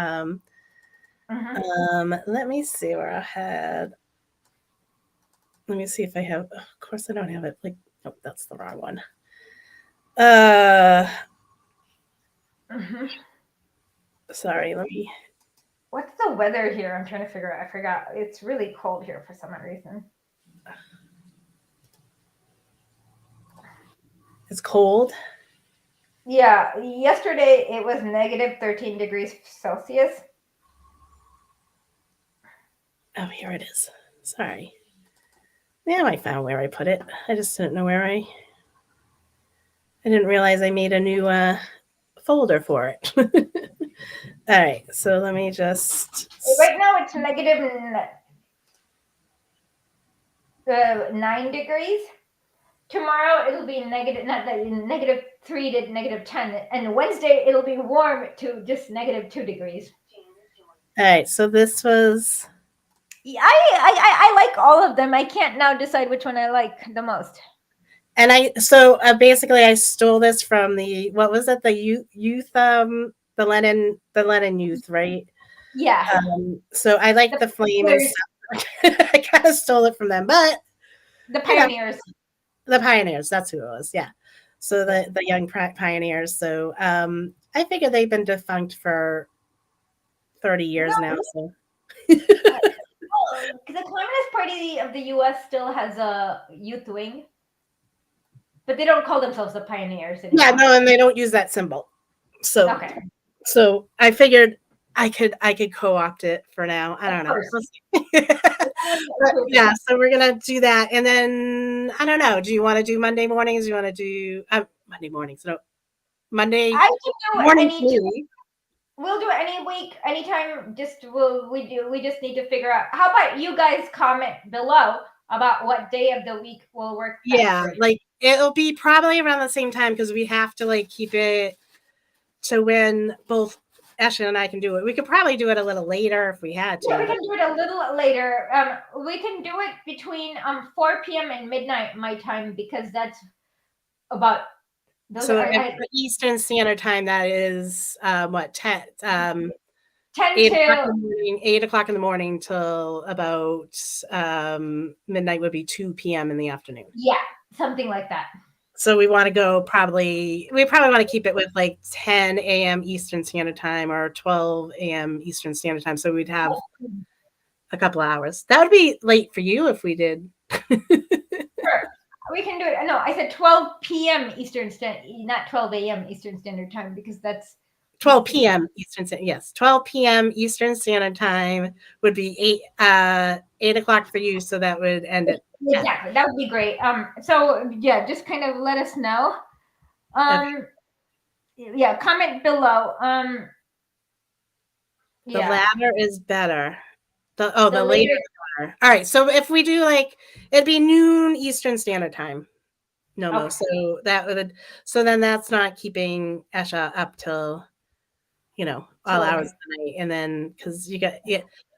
let me see where I had. Let me see if I have. Of course, I don't have it. Like, oh, that's the wrong one. Sorry, let me. What's the weather here? I'm trying to figure out. I forgot. It's really cold here for some reason. It's cold. Yeah, yesterday it was negative 13 degrees Celsius. Oh, here it is. Sorry. Now I found where I put it. I just didn't know where I didn't realize I made a new folder for it. All right, so let me just. Right now it's negative 9 degrees. Tomorrow it'll be negative 3 to negative 10, and Wednesday it'll be warm to just negative 2 degrees. All right, so this was. I like all of them. I can't now decide which one I like the most. And basically I stole this from the, what was it, the youth the Lenin youth, right? Yeah. So I like the flame and stuff. I kind of stole it from them, but the pioneers. The pioneers, that's who it was. Yeah. So the young pioneers. So I figure they've been defunct for 30 years now. So the Communist Party of the U.S. still has a youth wing, but they don't call themselves the pioneers anymore. Yeah, no, and they don't use that symbol. So okay. So I figured I could co-opt it for now. I don't know. But yeah, so we're gonna do that, and then I don't know. Do you want to do Monday mornings? Do you want to do Monday mornings? No, Monday. I can do morning. We'll do it any week, anytime. We just need to figure out. How about you guys comment below about what day of the week will work best? Yeah, like it'll be probably around the same time because we have to like keep it to when both Ashley and I can do it. We could probably do it a little later if we had to. Yeah, we can do it a little later. We can do it between 4 p.m. and midnight my time, because that's about. Eastern Standard Time, that is what 10 10 8 o'clock in the morning till about midnight would be 2 p.m. in the afternoon. Yeah, something like that. So we want to go we probably want to keep it with like 10 a.m. Eastern Standard Time or 12 a.m. Eastern Standard Time. So we'd have a couple hours. That would be late for you if we did. Sure. We can do it. No, I said 12 p.m. Eastern Standard, not 12 a.m. Eastern Standard Time, because that's 12 p.m. Eastern Standard. Yes, 12 p.m. Eastern Standard Time would be 8 o'clock for you. So that would end at exactly. That would be great. So yeah, just kind of let us know. Okay. Yeah, comment below. The latter is better. The later is better. All right. So if we do it'd be noon Eastern Standard Time. No. Okay. So that would. So then that's not keeping Esha up till, all hours of the night, and then because you got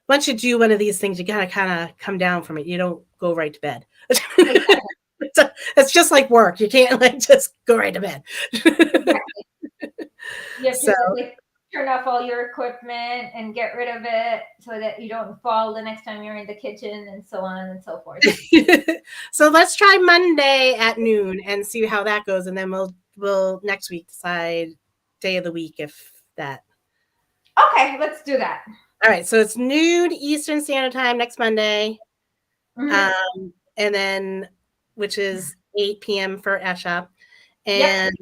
once you do one of these things, you gotta kind of come down from it. You don't go right to bed. It's just like work. You can't just go right to bed. Exactly. You have to turn off all your equipment and get rid of it so that you don't fall the next time you're in the kitchen, and so on and so forth. So let's try Monday at noon and see how that goes, and then we'll next week decide day of the week if that. Okay, let's do that. All right, so it's noon Eastern Standard Time next Monday, Mhm. and then which is 8 p.m. for Esha. Yep.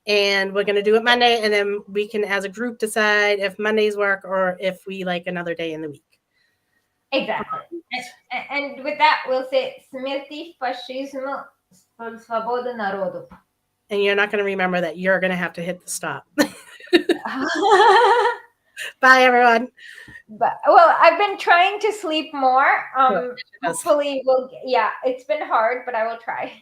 And we're going to do it Monday, and then we can, as a group, decide if Mondays work or if we like another day in the week. Exactly. And with that, we'll say Smrti fascismo svoboda narodu. And you're not going to remember that you're going to have to hit the stop. Bye, everyone. But, well, I've been trying to sleep more. Yes. Hopefully, it's been hard, but I will try.